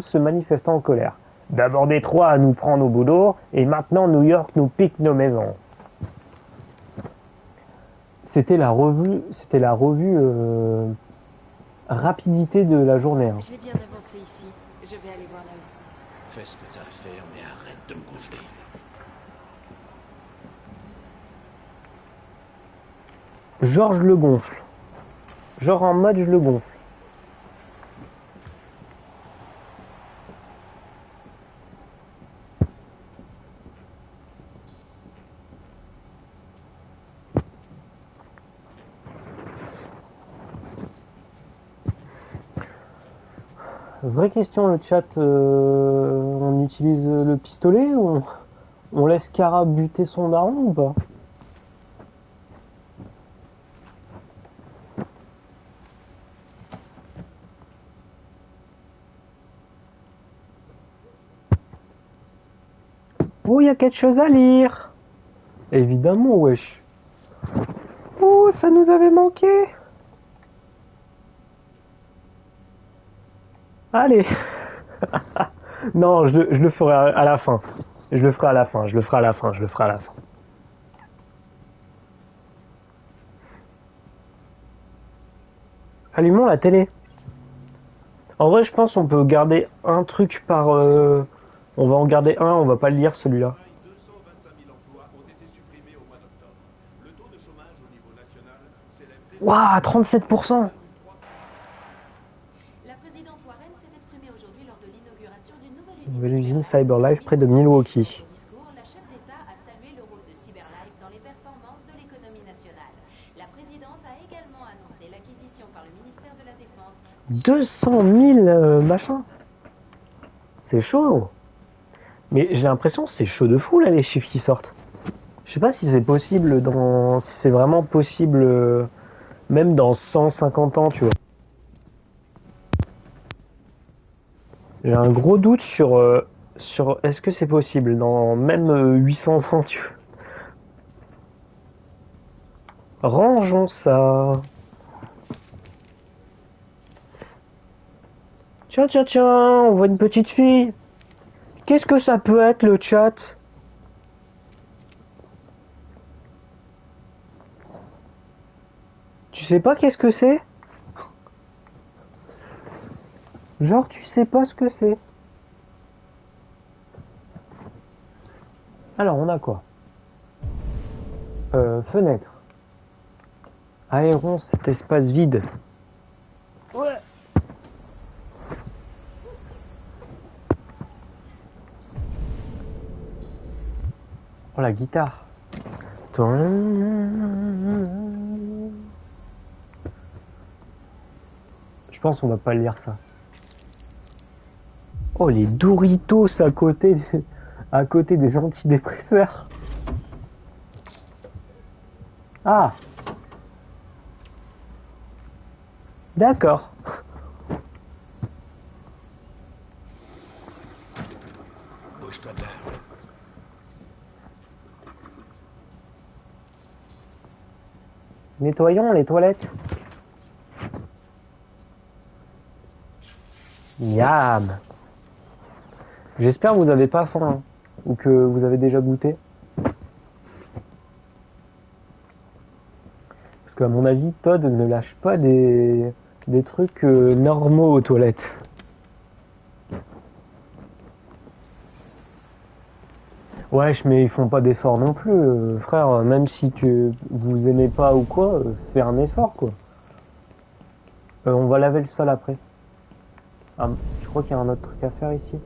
ce manifestant en colère. D'abord Détroit nous prend nos boulots et maintenant New York nous pique nos maisons. C'était la revue rapidité de la journée. Hein. J'ai bien avancé ici. Je vais aller voir là-haut. Fais ce que t'as à faire, mais arrête de me gonfler. Georges Le Gonfle. Genre en mode je le gonfle. Vraie question, le chat, on utilise le pistolet ou on laisse Kara buter son daron ou pas? Oh, il y a quelque chose à lire. Évidemment, wesh. Oh, ça nous avait manqué. Allez. Non, je le ferai à la fin. Je le ferai à la fin, je le ferai à la fin, je le ferai à la fin. Allumons la télé. En vrai, je pense qu'on peut garder un truc par... On va en garder un, on va pas le lire celui-là. 225 000 emplois ont été supprimés au mois d'octobre. Le taux de chômage au niveau national s'élève désormais Waouh, 37%. La présidente Warren s'est exprimée aujourd'hui lors de l'inauguration d'une Nouvelle usine CyberLife près de Milwaukee. Dans son discours, la chef d'État a salué le rôle de CyberLife dans les performances de l'économie nationale. La présidente a également annoncé l'acquisition par le ministère de la Défense 200 000 machin. C'est chaud. Mais j'ai l'impression que c'est chaud de fou là les chiffres qui sortent. Je sais pas si c'est possible si c'est vraiment possible même dans 150 ans, tu vois. J'ai un gros doute sur est-ce que c'est possible dans même 800 ans, tu vois. Rangeons ça. Tiens, tiens, tiens, on voit une petite fille. Qu'est-ce que ça peut être le chat? Tu sais pas qu'est-ce que c'est? Genre tu sais pas ce que c'est. Alors on a quoi? Fenêtre. Aérons cet espace vide. Ouais. Oh la guitare. Je pense qu'on va pas lire ça. Oh les Doritos à côté des antidépresseurs. Ah. D'accord. Bouge-toi de là. Nettoyons les toilettes. Miam. J'espère que vous avez pas faim hein, ou que vous avez déjà goûté. Parce qu'à mon avis, Todd ne lâche pas des trucs normaux aux toilettes. Wesh, mais ils font pas d'efforts non plus, frère. Même si vous aimez pas ou quoi, fais un effort quoi. On va laver le sol après. Ah, je crois qu'il y a un autre truc à faire ici.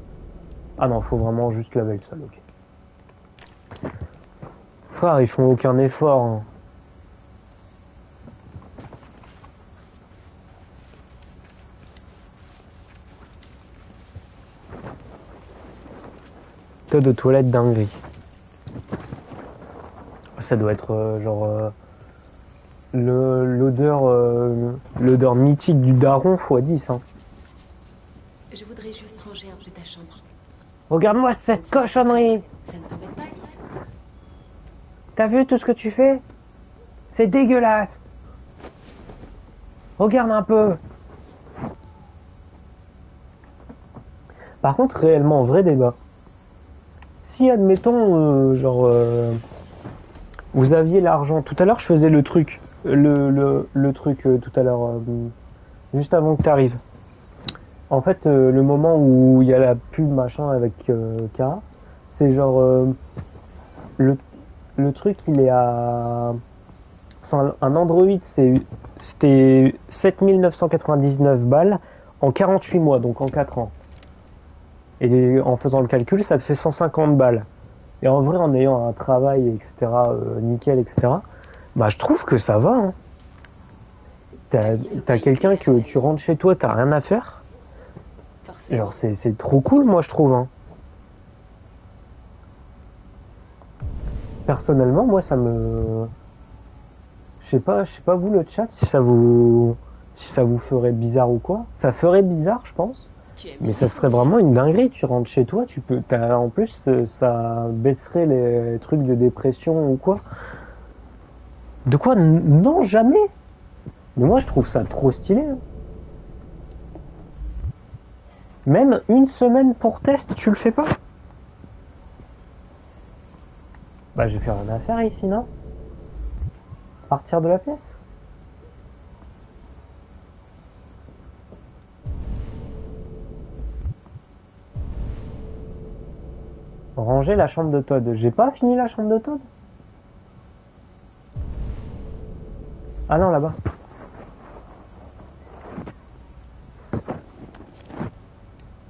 Ah non, faut vraiment juste laver le sol, ok. Frère, ils font aucun effort. Hein. Tas de toilettes dinguerie. Ça doit être genre l'odeur mythique du daron x10 hein. Je voudrais juste ranger un peu ta chambre. Regarde-moi cette cochonnerie. Ça ne t'embête pas, Alice? T'as vu tout ce que tu fais? C'est dégueulasse. Regarde un peu. Par contre, réellement, vrai débat. Si, admettons, vous aviez l'argent. Tout à l'heure, je faisais le truc. Le truc tout à l'heure, juste avant que tu arrives. En fait, le moment où il y a la pub machin avec Kara, c'est genre le truc il est à Un Android, c'était 7999 balles en 48 mois, donc en 4 ans. Et en faisant le calcul, ça te fait 150 balles. Et en vrai, en ayant un travail, etc., nickel, etc., bah je trouve que ça va. Hein. T'as quelqu'un que tu rentres chez toi, t'as rien à faire. Genre c'est trop cool, moi je trouve. Hein. Personnellement, moi ça me... Je sais pas vous le chat si ça vous ferait bizarre ou quoi. Ça ferait bizarre, je pense. Mais ça serait vraiment une dinguerie. Tu rentres chez toi, en plus ça baisserait les trucs de dépression ou quoi. De quoi? Non, jamais. Mais moi je trouve ça trop stylé. Hein. Même une semaine pour test, tu le fais pas? Bah j'ai fait rien à faire ici, non? Partir de la pièce? Ranger la chambre de Todd. J'ai pas fini la chambre de Todd? Ah non, là-bas.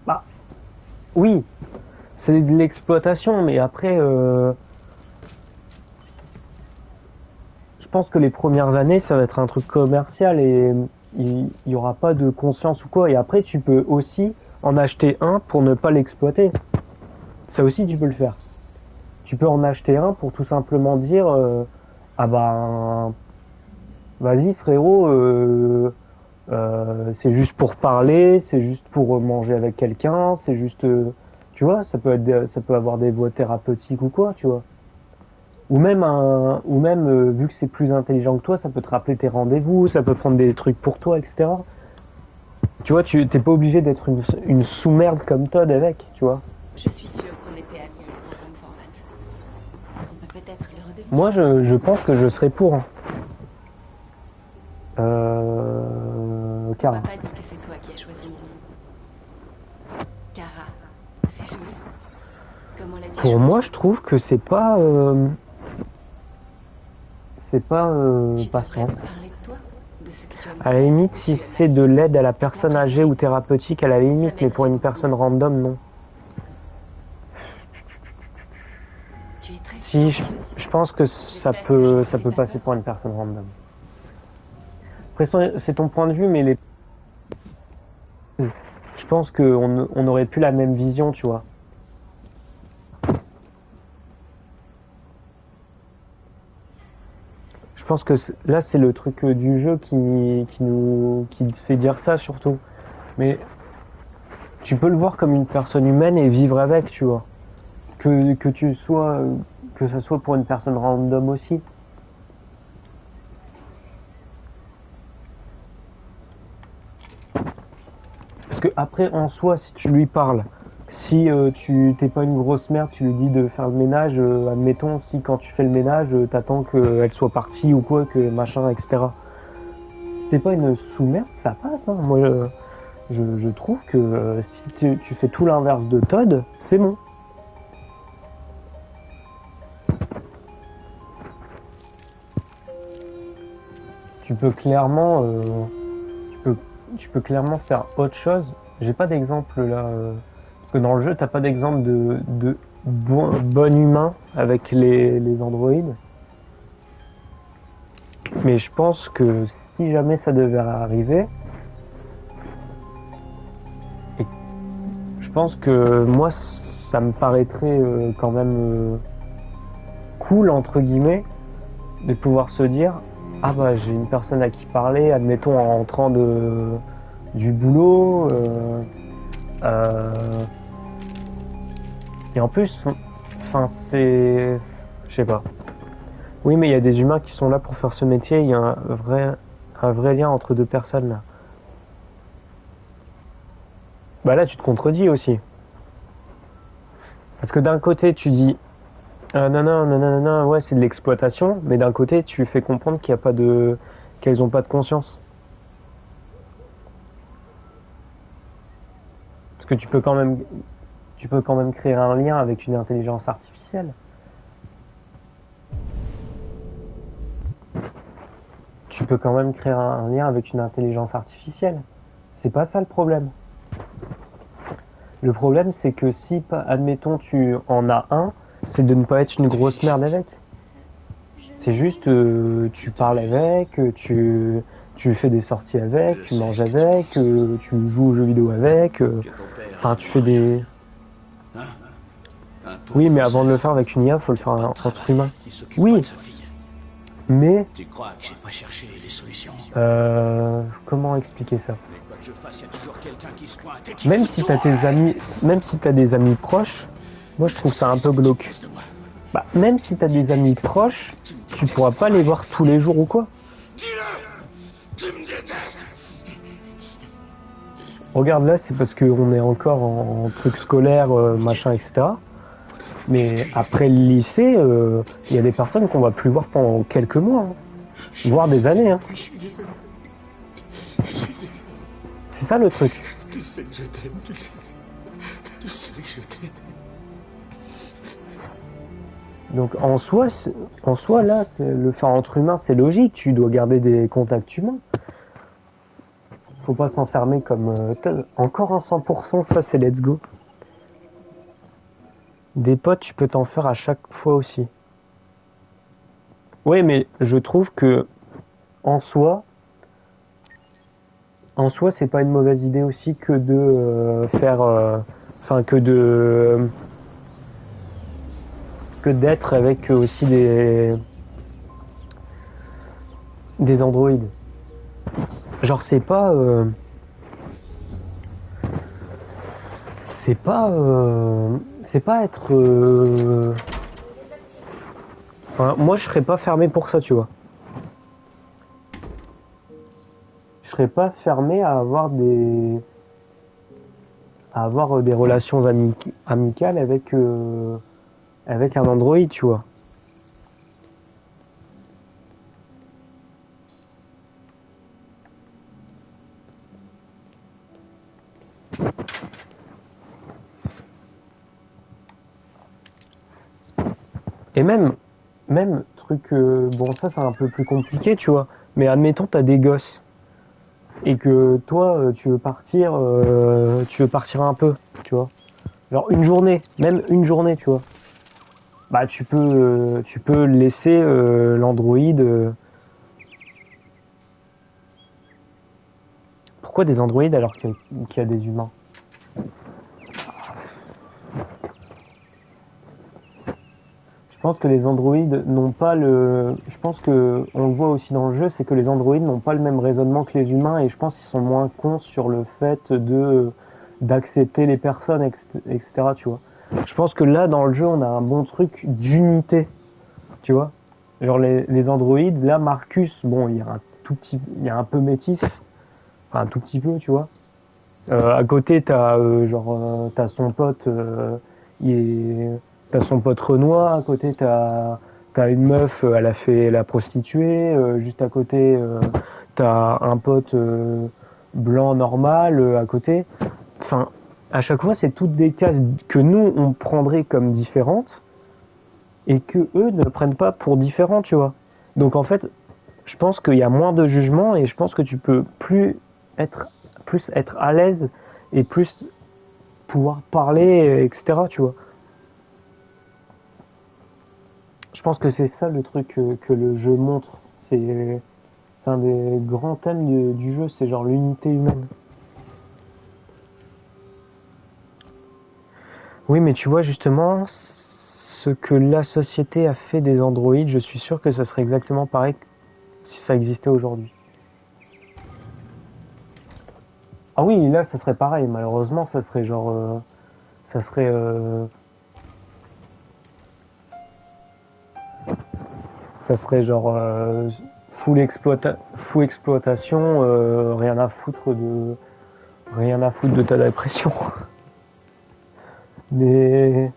Bah, oui, c'est de l'exploitation, mais après, je pense que les premières années, ça va être un truc commercial et il y aura pas de conscience ou quoi. Et après, tu peux aussi en acheter un pour ne pas l'exploiter. Ça aussi, tu peux le faire. Tu peux en acheter un pour tout simplement dire, ah bah, vas-y frérot, c'est juste pour parler, c'est juste pour manger avec quelqu'un, c'est juste, tu vois, ça peut avoir des voies thérapeutiques ou quoi, tu vois. Ou même vu que c'est plus intelligent que toi, ça peut te rappeler tes rendez-vous, ça peut prendre des trucs pour toi, etc. Tu vois, t'es pas obligé d'être une sous-merde comme Todd avec, tu vois. Je suis sûre qu'on était amis avant qu'on me formate. On peut peut-être le redevenir. Moi, je pense que je serais pour. Tu m'as Kara. pas dit que c'est toi qui as choisi mon nom. Kara, c'est joli. Comment l'as-tu Pour choisi? moi, je trouve que c'est pas Tu passant. devrais me parler de toi, de ce que tu as À la limite, si c'est de l'aide à la personne âgée ou thérapeutique, à la limite, mais pour une personne random, non. Tu es très Si, silencieuse. je pense que ça peut passer pour une personne random. Après, c'est ton point de vue, mais je pense qu'on n'aurait plus la même vision, tu vois. Je pense que là, c'est le truc du jeu qui fait dire ça, surtout. Mais tu peux le voir comme une personne humaine et vivre avec, tu vois. Que ça soit pour une personne random aussi. Parce que après, en soi, si tu lui parles, si tu t'es pas une grosse merde, tu lui dis de faire le ménage, admettons, si quand tu fais le ménage, t'attends qu'elle soit partie ou quoi, que machin, etc. Si t'es pas une sous-merde, ça passe. Hein. Moi, je trouve que si tu fais tout l'inverse de Todd, c'est bon. Tu peux clairement faire autre chose. J'ai pas d'exemple là, parce que dans le jeu t'as pas d'exemple de bon humain avec les androïdes. Mais je pense que si jamais ça devait arriver, et je pense que moi ça me paraîtrait quand même cool entre guillemets de pouvoir se dire ah bah j'ai une personne à qui parler, admettons en rentrant du boulot, et en plus, enfin c'est, je sais pas. Oui mais il y a des humains qui sont là pour faire ce métier, il y a un vrai lien entre deux personnes là. Bah là tu te contredis aussi. Parce que d'un côté tu dis non, ouais, c'est de l'exploitation, mais d'un côté, tu fais comprendre qu'elles ont pas de conscience. Parce que tu peux quand même créer un lien avec une intelligence artificielle. tu peux quand même créer un lien avec une intelligence artificielle. C'est pas ça le problème. Le problème, c'est que si, admettons, tu en as un, c'est de ne pas être une grosse merde avec. C'est juste, tu parles avec, tu fais des sorties avec, tu manges avec, tu joues aux jeux vidéo avec, enfin, tu fais des... Oui, mais avant de le faire avec une IA, faut le faire entre humains. Oui, mais... Tu crois que j'ai pas cherché les solutions? Comment expliquer ça? Quoi que je fasse, y a toujours quelqu'un qui se pointe et qui Même fout si tout t'as en tes l'air. amis, même si t'as des amis proches, moi je trouve ça un peu glauque. Bah, même si t'as des amis proches, tu pourras pas les voir tous les jours ou quoi. Dis-le! Tu me détestes! Regarde là, c'est parce qu'on est encore en truc scolaire, machin, etc. Mais après le lycée, y a des personnes qu'on va plus voir pendant quelques mois, hein, voire des années. Hein. Je suis désolé. C'est ça le truc. Tu sais que je t'aime, tu le sais. Tu sais que je t'aime. Donc en soi là, le faire entre humains, c'est logique. Tu dois garder des contacts humains. Faut pas s'enfermer comme encore en 100%, ça c'est let's go. Des potes, tu peux t'en faire à chaque fois aussi. Oui, mais je trouve que en soi, c'est pas une mauvaise idée aussi que de faire, enfin que d'être avec aussi des androïdes. Genre c'est pas être enfin, moi je serais pas fermé pour ça, tu vois. Je serais pas fermé à avoir des relations amicales avec un androïde, tu vois. Et même truc, bon ça c'est un peu plus compliqué, tu vois. Mais admettons t'as des gosses et que toi tu veux partir un peu, tu vois. Genre une journée, tu vois. Bah tu peux laisser l'androïde. Pourquoi des androïdes alors qu'il y a des humains? Je pense que les androïdes n'ont pas le... Je pense que, on le voit aussi dans le jeu, c'est que les androïdes n'ont pas le même raisonnement que les humains et je pense qu'ils sont moins cons sur le fait d'accepter les personnes, etc. Tu vois. Je pense que là, dans le jeu, on a un bon truc d'unité, tu vois. Genre les androïdes, là, Marcus, bon, il y a un peu métis, enfin un tout petit peu, tu vois. À côté, t'as son pote, t'as son pote Renoir. À côté, t'as une meuf, elle a fait la prostituée. Juste à côté, t'as un pote blanc normal. À côté, enfin, à chaque fois, c'est toutes des cases que nous on prendrait comme différentes et que eux ne prennent pas pour différentes, tu vois. Donc en fait, je pense qu'il y a moins de jugement et je pense que tu peux plus être à l'aise et plus pouvoir parler, etc. Tu vois. Je pense que c'est ça le truc que le jeu montre. C'est un des grands thèmes du jeu, c'est genre l'unité humaine. Oui, mais tu vois justement, ce que la société a fait des androïdes, je suis sûr que ce serait exactement pareil si ça existait aujourd'hui. Ah oui, là, ça serait pareil. Malheureusement, ça serait genre... ça serait... genre full exploitation, rien à foutre de ta dépression. Mais...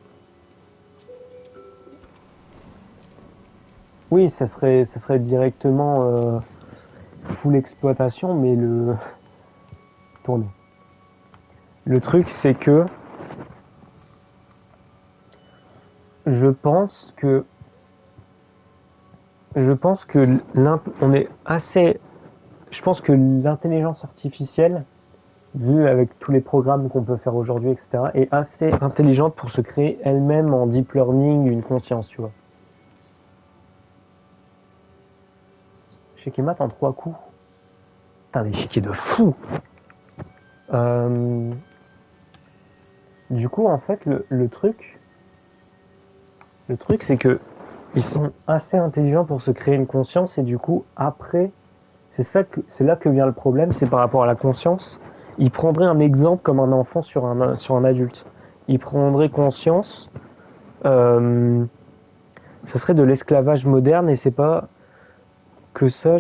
Oui, ça serait directement full exploitation, mais tourner. Le truc, c'est que je pense que je pense que on est assez. Je pense que l'intelligence artificielle, vue avec tous les programmes qu'on peut faire aujourd'hui, etc., est assez intelligente pour se créer elle-même en deep learning une conscience, tu vois. Shikima en 3 coups. Putain, les chiquets de fou. Du coup, en fait, le truc, c'est que ils sont assez intelligents pour se créer une conscience et du coup, après, c'est là que vient le problème, c'est par rapport à la conscience. Ils prendraient un exemple comme un enfant sur un adulte. Ils prendraient conscience, ça serait de l'esclavage moderne et c'est pas que ça,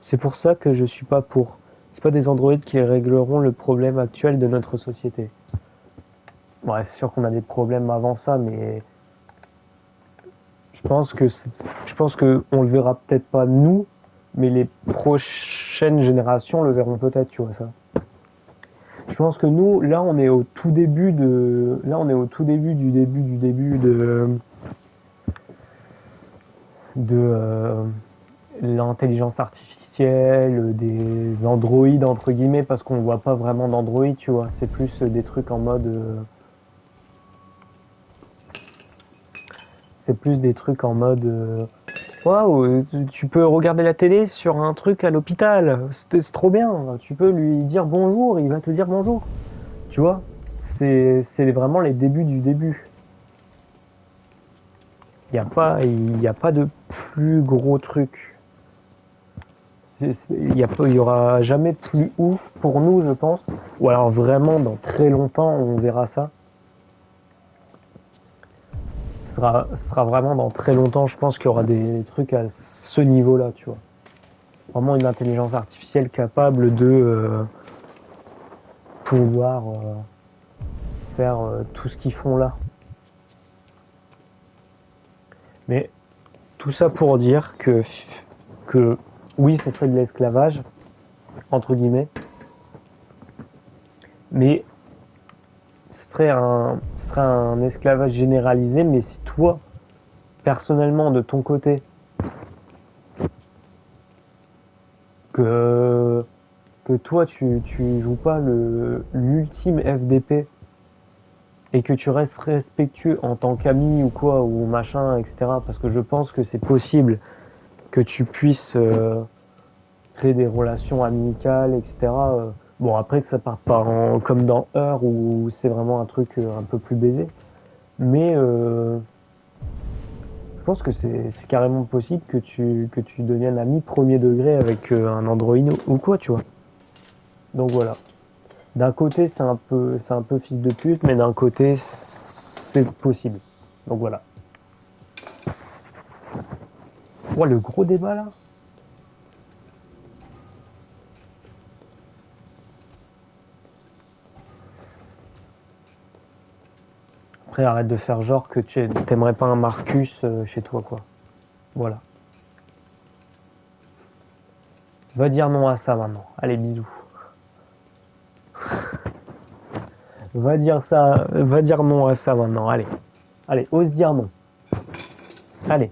c'est pour ça que je suis pas pour. C'est pas des androïdes qui régleront le problème actuel de notre société. Ouais, c'est sûr qu'on a des problèmes avant ça, mais je pense que on le verra peut-être pas nous, mais les prochaines générations le verront peut-être, tu vois ça. Je pense que nous, là, on est au tout début du début de l'intelligence artificielle, des androïdes entre guillemets, parce qu'on voit pas vraiment d'androïdes, tu vois. C'est plus des trucs en mode waouh, tu peux regarder la télé sur un truc à l'hôpital, c'est trop bien. Tu peux lui dire bonjour, il va te dire bonjour. Tu vois, c'est vraiment les débuts du début. Il y a pas de plus gros truc. Il y aura jamais plus ouf pour nous, je pense. Ou alors vraiment dans très longtemps, on verra ça. Ce sera vraiment dans très longtemps, je pense qu'il y aura des trucs à ce niveau-là, tu vois. Vraiment une intelligence artificielle capable de pouvoir faire tout ce qu'ils font là. Mais tout ça pour dire que oui, ce serait de l'esclavage, entre guillemets, mais ce serait un esclavage généralisé, mais si toi, personnellement, de ton côté, que toi, tu joues pas l'ultime FDP, et que tu restes respectueux en tant qu'ami ou quoi, ou machin, etc., parce que je pense que c'est possible que tu puisses créer des relations amicales, etc., bon, après que ça parte pas comme dans Heure où c'est vraiment un truc un peu plus baisé. Mais je pense que c'est carrément possible que tu deviennes ami premier degré avec un androïde ou quoi, tu vois. Donc voilà. D'un côté, c'est un peu fils de pute, mais d'un côté, c'est possible. Donc voilà. Oh, le gros débat là. Après, arrête de faire genre que tu t'aimerais pas un Marcus chez toi, quoi. Voilà. Va dire non à ça maintenant. Allez, bisous. Va dire non à ça maintenant. Allez. Allez, ose dire non. Allez.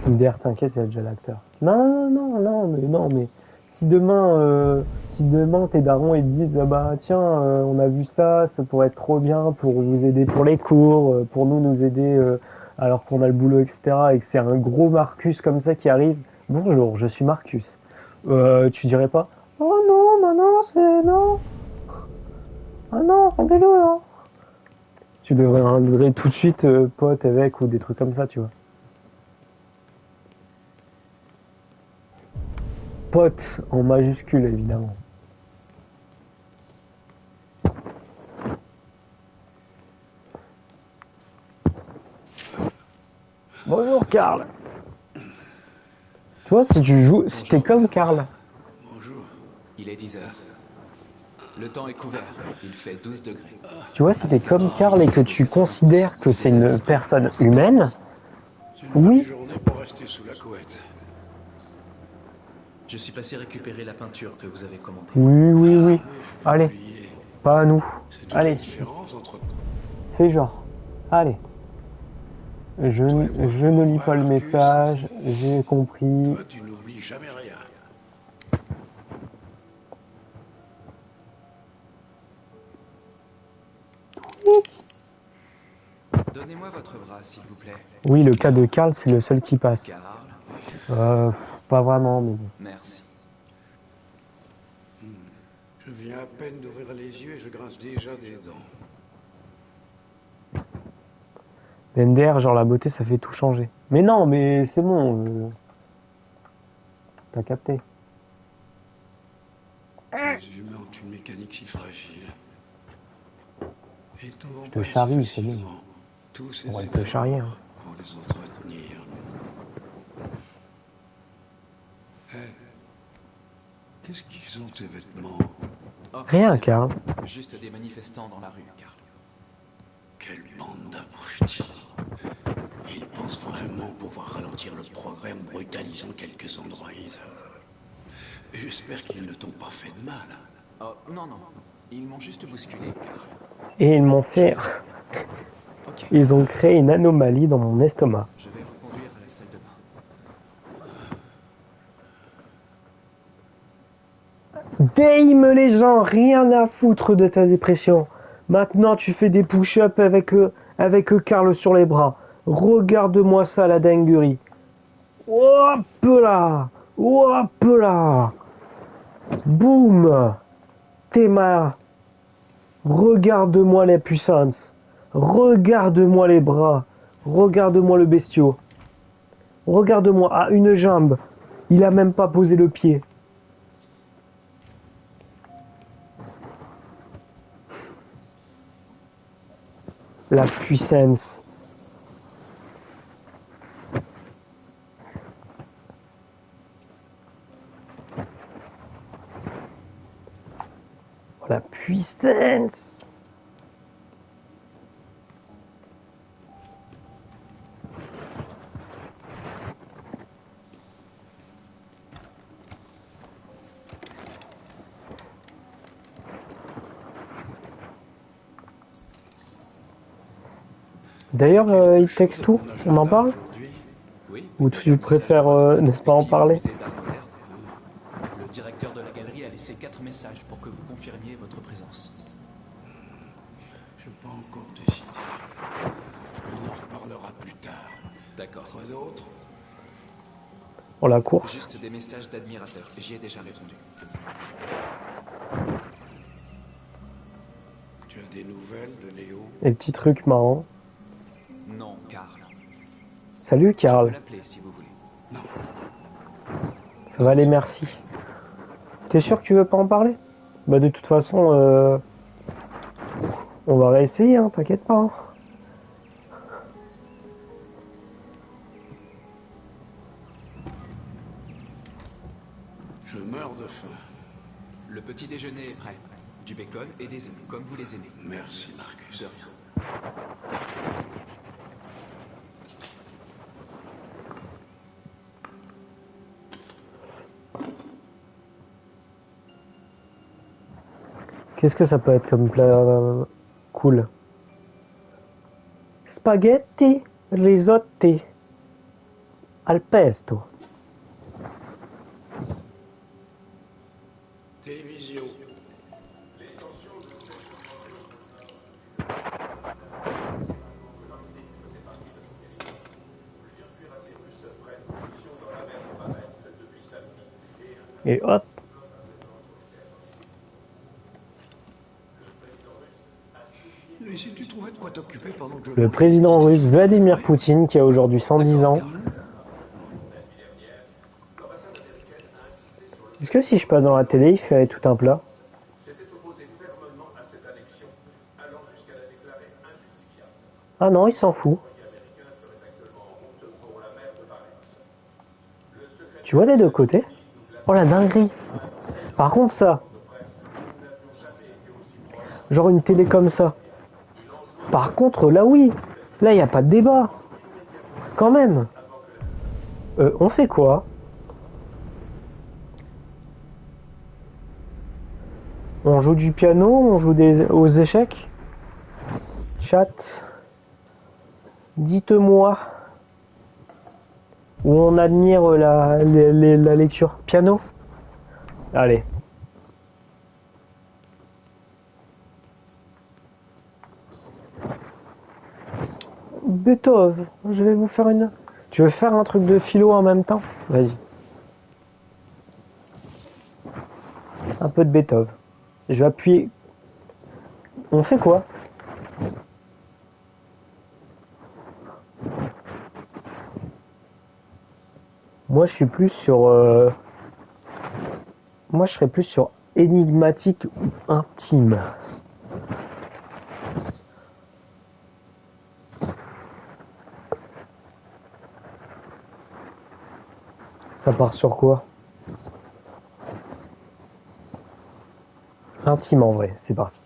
MDR, t'inquiète, il y a déjà l'acteur. Non, mais si demain tes darons ils te disent ah bah tiens on a vu ça pourrait être trop bien pour vous aider pour les cours, pour nous aider alors qu'on a le boulot, etc. et que c'est un gros Marcus comme ça qui arrive, bonjour, je suis Marcus. Tu dirais pas oh non, maintenant c'est non. Ah non, rendez-le hein. Tu devrais tout de suite pote avec ou des trucs comme ça, tu vois. Pote en majuscule évidemment. Bonjour Karl. Tu vois, si t'es comme Karl. Bonjour. Il est 10h. Le temps est couvert. Il fait 12 degrés. Tu vois, si t'es comme Karl et que tu considères que c'est une personne humaine, Une Oui. bonne journée pour rester sous la couette. Je suis passé récupérer la peinture que vous avez commandée. Oui, oui, oui. J'avais Allez, oublié. pas à nous. C'est toute Allez, la différence entre... fais genre. Allez. Je ne lis pas le message, j'ai compris. Toi, tu n'oublies jamais rien. Donnez-moi votre bras, s'il vous plaît. Oui, le cas de Karl, c'est le seul qui passe. Karl, Pas vraiment, mais bon. merci. Je viens à peine d'ouvrir les yeux et je grince déjà des dents. Bender, genre la beauté, ça fait tout changer. Mais non, mais c'est bon. T'as capté. Les humains ont une mécanique si fragile. Et ils t'en vont Je te pas charrie, si c'est bon. facilement. Tous ces Ouais, te efforts charrier, hein. pour les entretenir. Qu'est-ce qu'ils ont tes vêtements? Oh, Rien, c'est Karl. juste des manifestants dans la rue, Karl. Quelle bande d'abrutis. Ils pensent vraiment pouvoir ralentir le progrès en brutalisant quelques androïdes. J'espère qu'ils ne t'ont pas fait de mal. Oh, non, non. Ils m'ont juste bousculé, Karl. Et ils m'ont fait... Ok, Ils ont créé une anomalie dans mon estomac. je vais vous conduire à la salle de bain. Dame les gens, rien à foutre de ta dépression. Maintenant tu fais des push-ups avec Karl sur les bras. Regarde-moi ça la dinguerie. Hop là, hop là. Boum. Théma. Regarde-moi la puissance. Regarde-moi les bras. Regarde-moi le bestiau. Regarde-moi à une jambe. Il a même pas posé le pied. La puissance. La puissance. D'ailleurs, il texte tout. On en parle? Oui. Ou tu préfères, n'est-ce pas, en parler? Le directeur de la galerie a laissé 4 messages pour que vous confirmiez votre présence. Je n'ai pas encore décidé. On en reparlera plus tard. D'accord. Quoi d'autre? Pour la course. Juste des messages d'admirateurs. J'y ai déjà répondu. Tu as des nouvelles de Léo? Des petits trucs marrants. Non, Karl. Salut Je peux Karl. l'appeler si vous voulez. Non. Ça va aller, merci. T'es sûr que tu veux pas en parler? Bah de toute façon, on va réessayer, hein, t'inquiète pas. Hein. Je meurs de faim. Le petit déjeuner est prêt. Du bacon et des œufs, comme vous les aimez. Merci, Marcus. De rien. Qu'est-ce que ça peut être comme plat cool? Spaghetti risotti al pesto. Télévision. Et hop. Et si tu trouvais de quoi t'occuper pendant que je... Le président russe Vladimir Poutine, qui a aujourd'hui 110 ans. Est-ce que si je passe dans la télé, il fait tout un plat? Ah non, il s'en fout. Tu vois les deux côtés? Oh la dinguerie. Par contre ça, genre une télé comme ça. Par contre là oui, là il n'y a pas de débat. Quand même. On fait quoi? On joue du piano, on joue aux échecs? Chat, dites-moi où on admire la lecture. Piano? Allez. Beethoven, je vais vous faire une... Tu veux faire un truc de philo en même temps? Vas-y. Un peu de Beethoven. Je vais appuyer. On fait quoi? Moi, je suis plus sur... Moi, je serais plus sur énigmatique ou intime. Ça part sur quoi? Intime en vrai, c'est parti.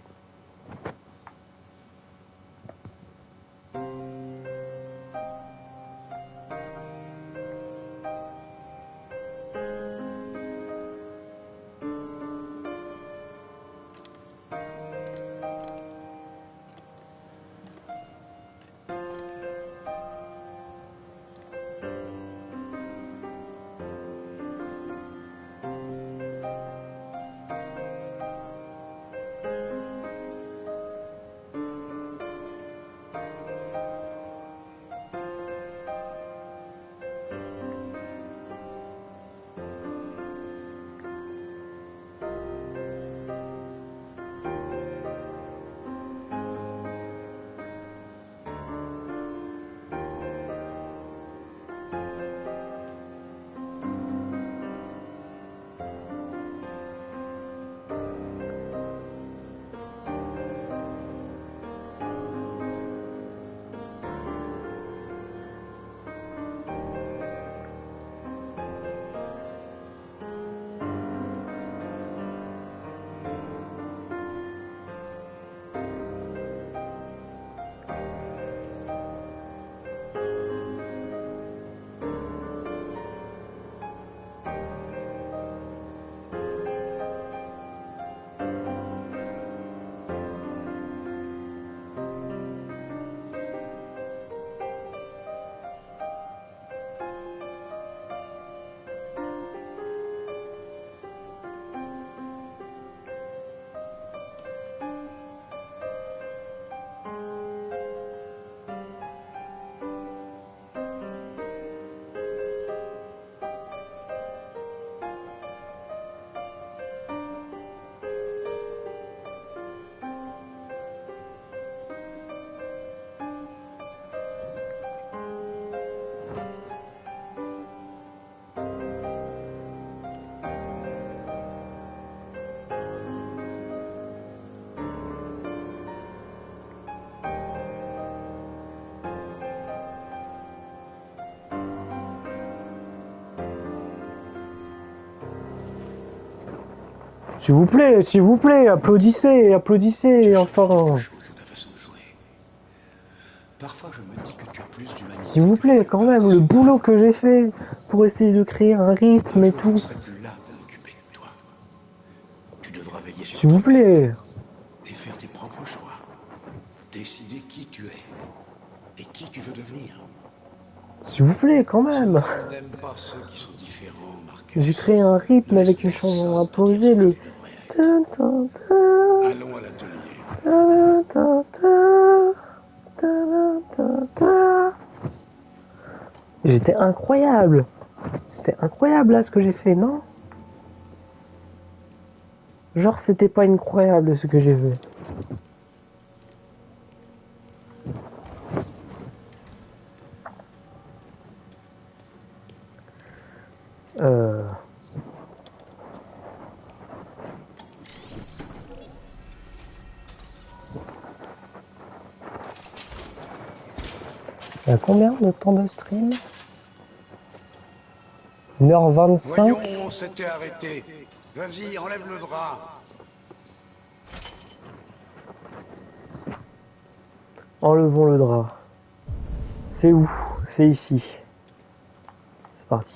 S'il vous plaît, applaudissez, applaudissez, enfin. Parfois, je me dis que tu as plus d'humanité. S'il vous plaît, quand même, le boulot que j'ai fait pour essayer de créer un rythme et tout. Je ne serai plus là pour m'occuper de toi. Tu devras veiller sur S'il vous plaît. Et faire tes propres choix. Décider qui tu es et qui tu veux devenir. S'il vous plaît, quand même. On n'aime pas ceux qui sont différents, Marcus. J'ai créé un rythme avec une chanson imposée, le... Allons à l'atelier. J'étais incroyable. C'était incroyable là ce que j'ai fait, non? Genre c'était pas incroyable ce que j'ai fait. Il y a combien de temps de stream? 1h25. Voyons, on s'était arrêté. Vas-y, enlève le drap. Enlevons le drap. C'est où? C'est ici. C'est parti.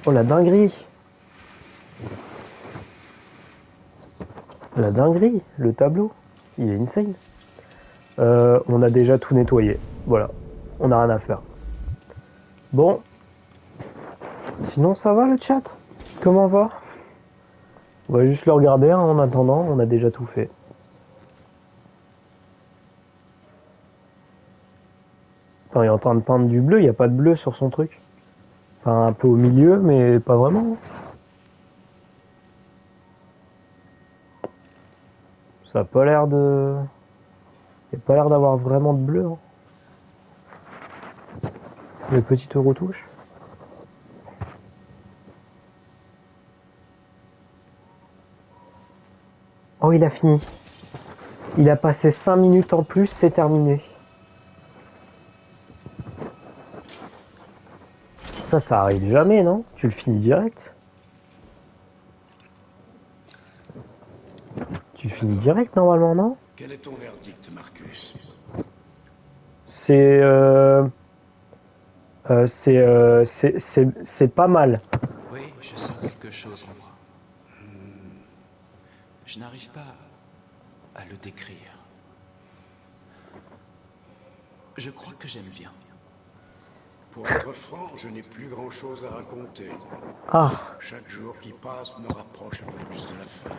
Oh la dinguerie. La dinguerie, le tableau, il est insane. On a déjà tout nettoyé. Voilà, on n'a rien à faire. Bon. Sinon ça va le chat? Comment va? On va juste le regarder hein, en attendant, on a déjà tout fait. Attends, il est en train de peindre du bleu, il n'y a pas de bleu sur son truc. Enfin un peu au milieu, mais pas vraiment. Ça a pas l'air de... Il n'y a pas l'air d'avoir vraiment de bleu. Hein. Les petites retouches. Oh, il a fini. Il a passé 5 minutes en plus, c'est terminé. Ça arrive jamais, non? Tu le finis direct? Tu finis direct, normalement, non? Quel est ton verdict, Marcus? C'est pas mal. Oui, je sens quelque chose en moi. Je n'arrive pas à le décrire. Je crois que j'aime bien. Pour être franc, je n'ai plus grand-chose à raconter. Ah. Chaque jour qui passe me rapproche un peu plus de la fin.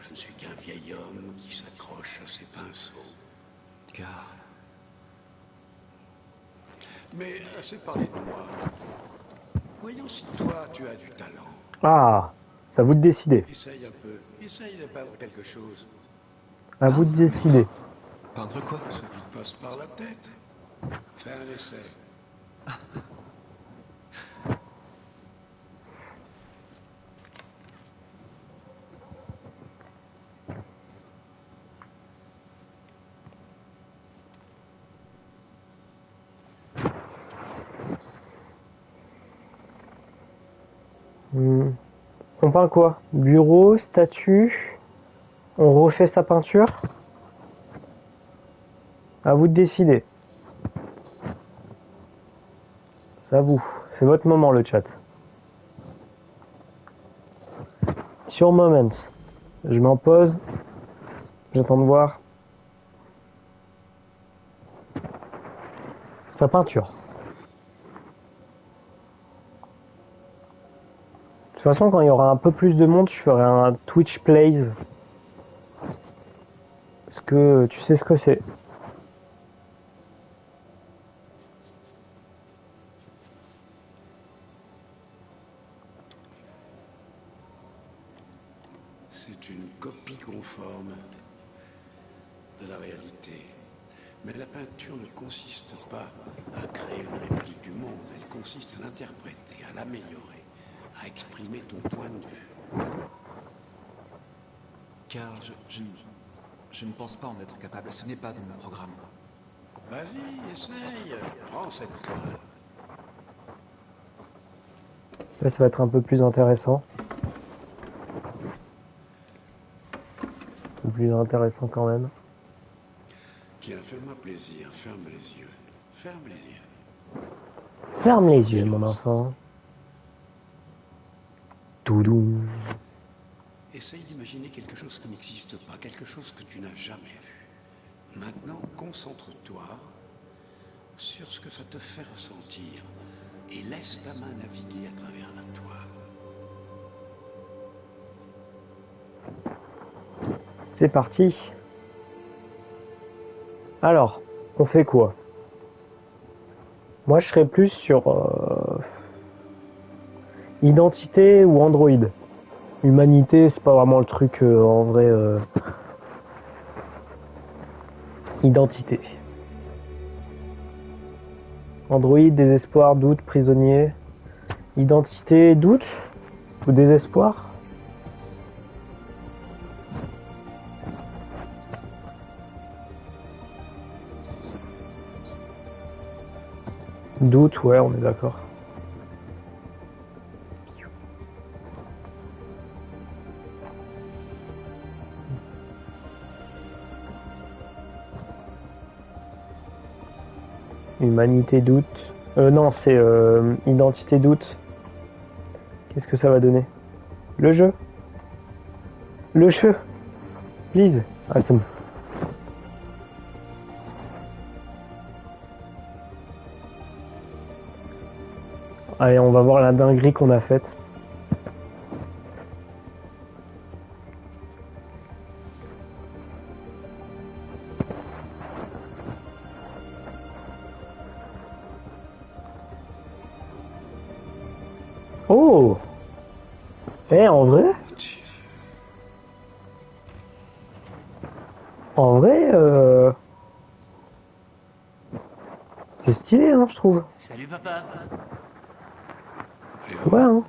Je ne suis qu'un vieil homme qui s'accroche à ses pinceaux. Car... Mais assez parlé de moi. Voyons si toi, tu as du talent. Ah, c'est à vous de décider. Essaye un peu. Essaye de peindre quelque chose. À vous de décider. Peindre quoi? Ce qui te passe par la tête. Fais un essai. On peint quoi? Bureau, statue. On refait sa peinture. À vous de décider. C'est à vous. C'est votre moment le chat. Sur Moment. Je m'en pose. J'attends de voir. Sa peinture. De toute façon, quand il y aura un peu plus de monde, je ferai un Twitch Plays. Est-ce que tu sais ce que c'est? C'est une copie conforme de la réalité. Mais la peinture ne consiste pas à créer une réplique du monde. Elle consiste à l'interpréter, à l'améliorer, à exprimer ton point de vue. Car je ne pense pas en être capable. Ce n'est pas dans mon programme. Vas-y, essaye. Prends cette toile. Là, ça va être un peu plus intéressant. Un peu plus intéressant quand même. Tiens, fais-moi plaisir. Ferme les yeux. Ferme les yeux. Ferme les yeux, mon enfant. Toudou. Essaye d'imaginer quelque chose qui n'existe pas, quelque chose que tu n'as jamais vu. Maintenant, concentre-toi sur ce que ça te fait ressentir et laisse ta main naviguer à travers la toile. C'est parti. Alors, on fait quoi? Moi, je serais plus sur identité ou Android. Humanité, c'est pas vraiment le truc en vrai. Identité. Android, désespoir, doute, prisonnier. Identité, doute ou désespoir. Doute, ouais, on est d'accord. Humanité, doute. Non, c'est identité, doute. Qu'est-ce que ça va donner? Le jeu. Le jeu. Please. Ah, ça me... Allez, on va voir la dinguerie qu'on a faite. Oh! Eh, en vrai? En vrai, c'est stylé, hein, je trouve. Salut papa. Ouais, hein.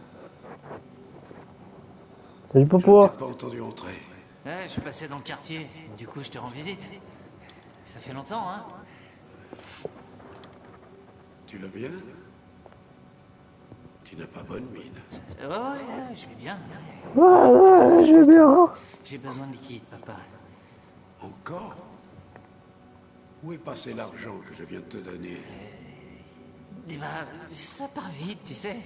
Salut Popo. Pas entendu entrer. Ouais, je passais dans le quartier, du coup je te rends visite. Ça fait longtemps, hein? Tu vas bien? Tu n'as pas bonne mine. Ouais, je vais bien. Ouais, je vais bien. J'ai besoin de liquide, papa. Encore? Où est passé l'argent que je viens de te donner? Eh ben, ça part vite, tu sais.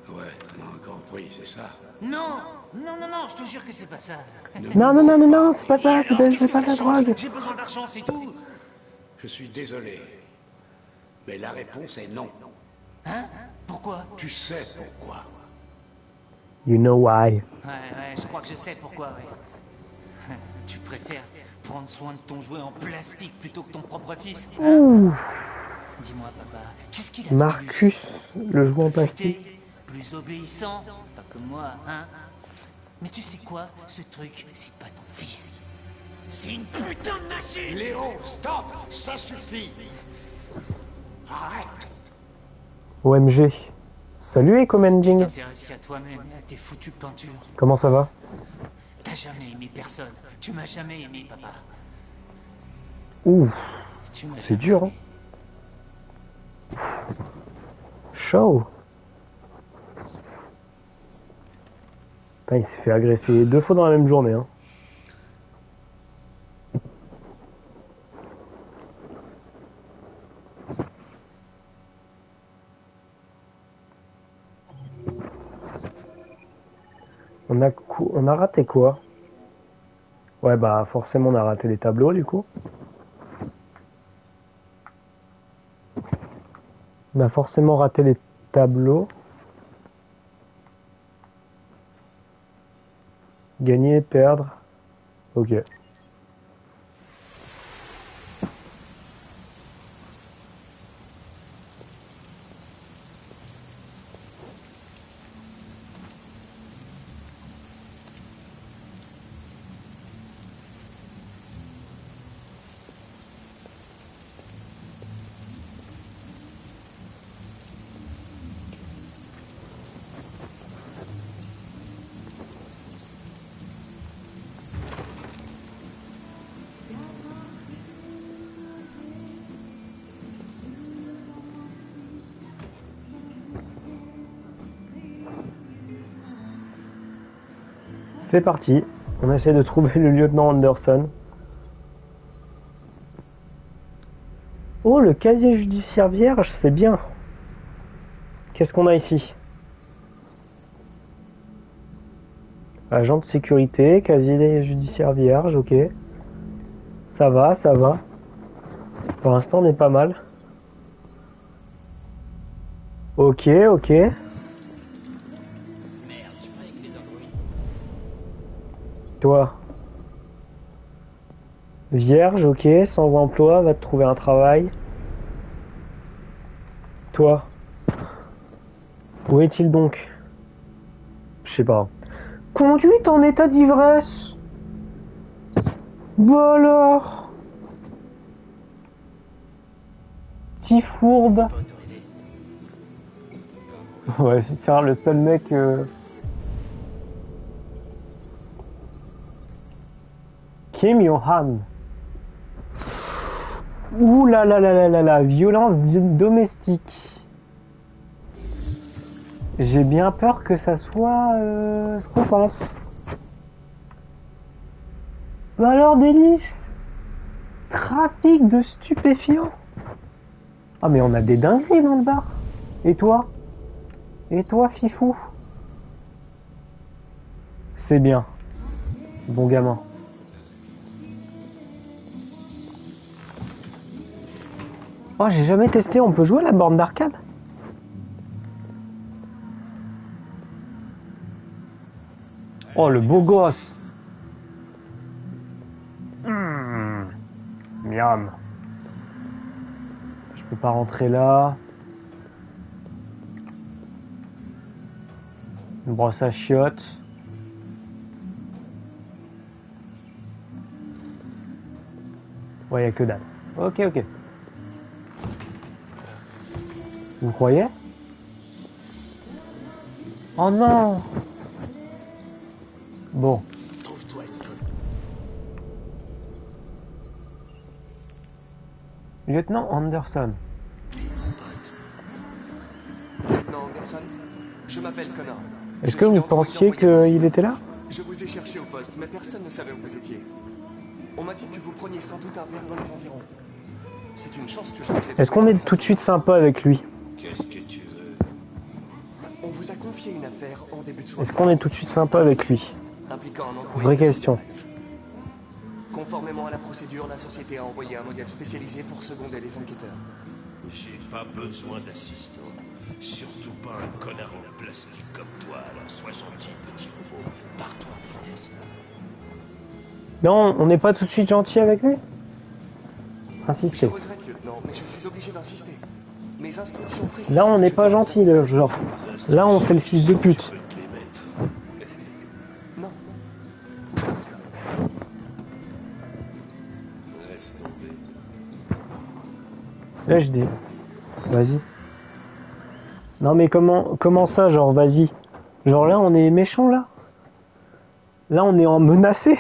Ouais, t'en as encore pris, c'est ça? Non, je te jure que c'est pas ça. Non, c'est pas ça, c'est pas de la drogue. J'ai besoin d'argent, c'est tout. Je suis désolé. Mais la réponse est non. Hein? Pourquoi? Tu sais pourquoi. You know why. Ouais, je crois que je sais pourquoi, ouais. Tu préfères prendre soin de ton jouet en plastique plutôt que ton propre fils, hein? Ouh. Dis-moi, papa, qu'est-ce qu'il a de Marcus, le jouet en plastique. Plus obéissant, pas comme moi, hein? Mais tu sais quoi? Ce truc, c'est pas ton fils. C'est une putain de machine! Léo, stop! Ça suffit! Arrête! OMG. Salut Tu Ecomending. t'intéresses qu'à toi-même et à tes foutues peintures. Comment ça va? T'as jamais aimé personne. Tu m'as jamais aimé, papa. Ouh. Tu m'as C'est jamais dur, hein. aimé. Chaud. Putain, il s'est fait agresser 2 fois dans la même journée, hein. On a raté quoi? Ouais, bah forcément on a raté les tableaux du coup. On a forcément raté les tableaux. Gagner, perdre. Ok. C'est parti, on essaie de trouver le lieutenant Anderson. Oh, le casier judiciaire vierge, c'est bien. Qu'est-ce qu'on a ici? Agent de sécurité, casier judiciaire vierge, ok. Ça va, ça va. Pour l'instant, on est pas mal. Ok, ok. Toi. Vierge, ok, sans emploi, va te trouver un travail. Toi. Où est-il donc? Je sais pas. Conduite en état d'ivresse. Bah alors. Petit fourbe. Ouais, faire le seul mec... Kim Yo-han. Ouh là là là là là là, violence domestique. J'ai bien peur que ça soit ce qu'on pense. Bah alors Denis, trafic de stupéfiants. Ah mais on a des dingueries dans le bar. Et toi? Et toi, Fifou? C'est bien. Bon gamin. Oh, j'ai jamais testé. On peut jouer à la borne d'arcade? Oh, le beau gosse. Miam. Je peux pas rentrer là. Une brosse à chiottes. Ouais, y a que dalle. Ok, ok. Vous croyez? Oh non! Bon. Trouve-toi une conne. Lieutenant Anderson. Lieutenant Anderson, je m'appelle Connor. Est-ce que vous pensiez qu'il était là? Je vous ai cherché au poste, mais personne ne savait où vous étiez. On m'a dit que vous preniez sans doute un verre dans les environs. C'est une chance que je vous ai... Est-ce qu'on est tout de suite sympa avec lui? Qu'est-ce que tu veux? On vous a confié une affaire en début de soirée. Est-ce qu'on est tout de suite sympa avec lui? Impliquant un androïde Vraie de question. Cyberlife. Conformément à la procédure, la société a envoyé un modèle spécialisé pour seconder les enquêteurs. J'ai pas besoin d'assistant. Surtout pas un connard en plastique comme toi. Alors sois gentil, petit robot. Pars-toi en vitesse. Non, on n'est pas tout de suite gentil avec lui? Je Insistez. regrette, lieutenant, mais je suis obligé d'insister. Mes instructions précises... Là, on n'est pas gentil, genre. Là, on fait le fils de pute. Non. Où ça? Laisse tomber. HD. Vas-y. Non mais comment ça, genre vas-y? Genre là on est méchant là? Là on est en menacé?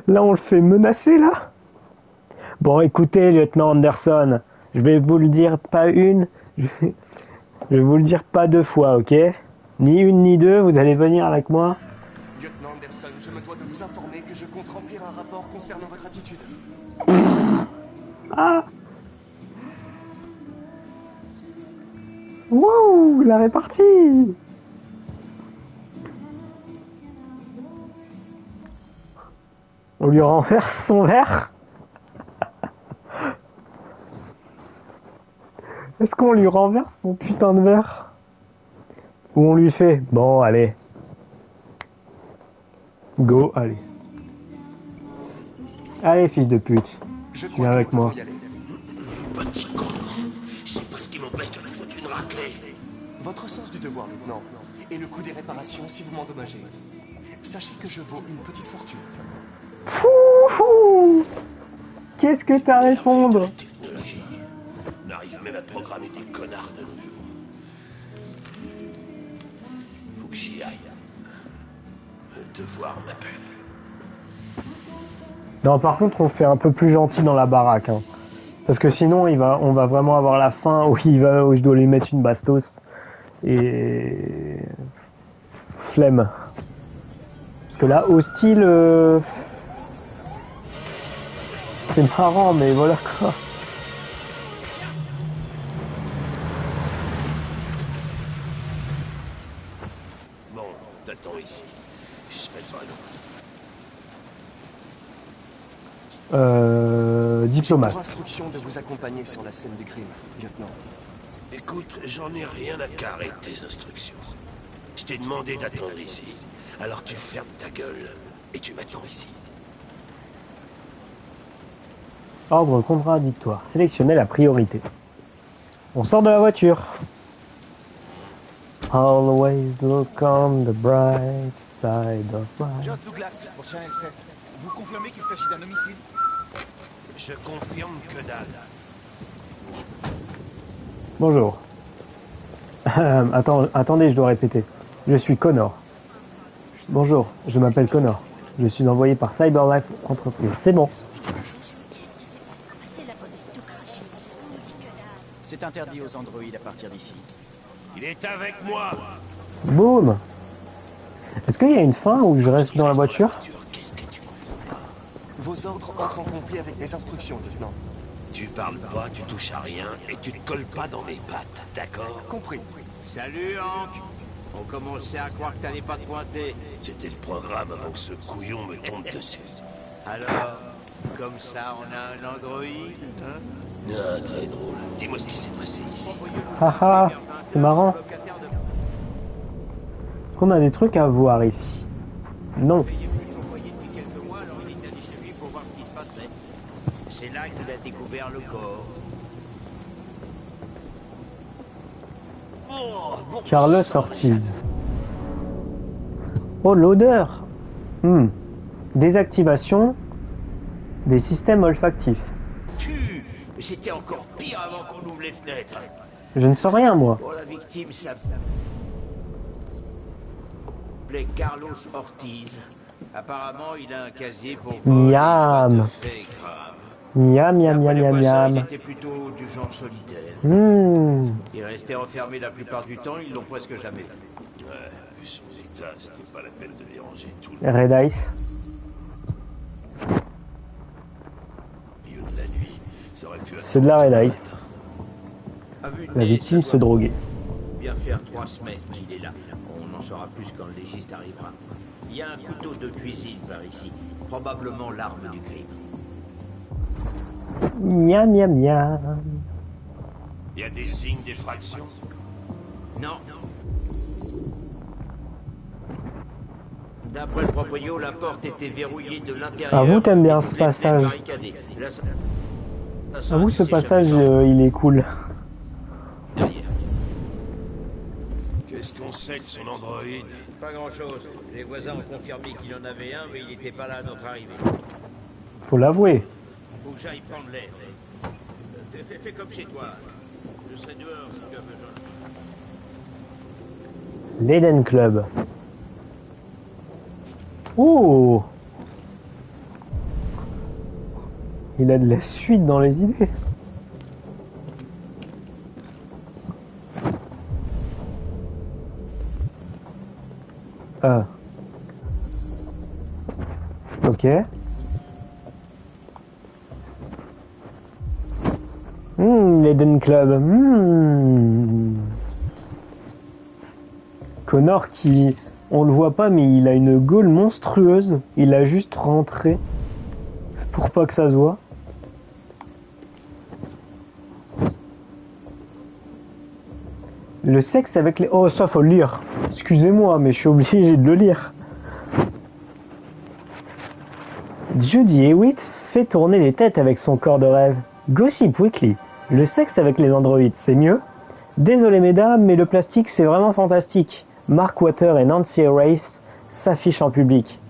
Là on le fait menacer là? Bon écoutez lieutenant Anderson, je vais vous le dire pas une, je vais vous le dire pas deux fois, ok? Ni une ni deux, vous allez venir avec moi. Lieutenant Anderson, je me dois de vous informer que je compte remplir un rapport concernant votre attitude. Ah! Wouh, la répartie! On lui renverse son verre? Est-ce qu'on lui renverse son putain de verre? Ou on lui fait, bon, allez. Go, allez. Allez, fils de pute. Viens avec moi. Petit con. C'est pas ce qui m'empêche de te foutre une raclée. Votre sens du devoir, lieutenant, et le coût des réparations si vous m'endommagez. Sachez que je vaux une petite fortune. Fouhou! Qu'est-ce que t'as à répondre? Technologie. On arrive même à programmer des connards de nos jours. Faut que j'y aille. Le devoir m'appelle. Non, par contre, on fait un peu plus gentil dans la baraque, hein. Parce que sinon, on va vraiment avoir la fin où je dois lui mettre une bastos. Et... flemme. Parce que là, hostile... c'est marrant, mais voilà quoi. Bon, t'attends ici. Je serai pas long. Diplomate. J'ai pour instruction de vous accompagner sur la scène du crime, lieutenant. Écoute, j'en ai rien à carrer de tes instructions. Je t'ai demandé d'attendre ici. Alors tu fermes ta gueule et tu m'attends ici. Ordre contradictoire. Sélectionnez la priorité. On sort de la voiture. Always look on the bright side of life. Joss Douglas, pour Channel 16. Vous confirmez qu'il s'agit d'un homicide? Je confirme que dalle. Bonjour. Attendez, je dois répéter. Je suis Connor. Bonjour, je m'appelle Connor. Je suis envoyé par CyberLife Entreprise. C'est bon. C'est interdit aux androïdes à partir d'ici. Il est avec moi. Boum. Est-ce qu'il y a une fin où je reste dans la voiture? Qu'est-ce que tu comprends pas? Vos ordres entrent en conflit avec mes instructions, lieutenant. Tu parles pas, tu touches à rien, et tu te colles pas dans mes pattes, d'accord? Compris. Salut, Hank. On commençait à croire que t'allais pas te pointer. C'était le programme avant que ce couillon me tombe dessus. Alors, comme ça, on a un androïde, hein? Ah, très drôle. Dis-moi ce qui s'est passé ici. Haha, c'est marrant. Est-ce qu'on a des trucs à voir ici? Non. C'est là qu'il a découvert le corps. Carlos Ortiz. Oh, l'odeur. Désactivation des systèmes olfactifs. C'était encore pire avant qu'on ouvre les fenêtres. Je ne sens rien, moi. Pour la victime, ça s'appelait Carlos Ortiz. Apparemment, il a un casier pour Miam. Miam, miam, miam, miam, miam. Il était plutôt du genre solitaire. Il restait enfermé la plupart du temps, ils l'ont presque jamais vu. Ouais, vu son état, c'était pas la peine de déranger tout le Red Ice. milieu de la nuit. Ça aurait pu être C'est de la Red Ice. La victime se droguait. Bien faire 3 semaines qu'il est là. On en saura plus quand le légiste arrivera. Il y a un couteau de cuisine par ici. Probablement l'arme du crime. Miam, miam, miam. Il y a des signes d'effraction? Non. D'après le proprio, la porte était verrouillée de l'intérieur. Ah, vous t'aimes bien ce passage. Ah, vous, ce passage, il est cool. Qu'est-ce qu'on sait de son androïde? Pas grand-chose. Les voisins ont confirmé qu'il en avait un, mais il n'était pas là à notre arrivée. Faut l'avouer. Faut que j'aille prendre l'air. Fais comme chez toi. Je serai dehors si tu as besoin. L'Eden Club. Oh! Il a de la suite dans les idées. Ok. L'Eden Club. Connor qui... On le voit pas, mais il a une gaule monstrueuse. Il a juste rentré pour pas que ça se voit. Le sexe avec les... Oh, ça faut le lire. Excusez-moi, mais je suis obligé de le lire. Judy Hewitt fait tourner les têtes avec son corps de rêve. Gossip Weekly. Le sexe avec les androïdes, c'est mieux. Désolé mesdames, mais le plastique, c'est vraiment fantastique. Mark Water et Nancy Race s'affichent en public.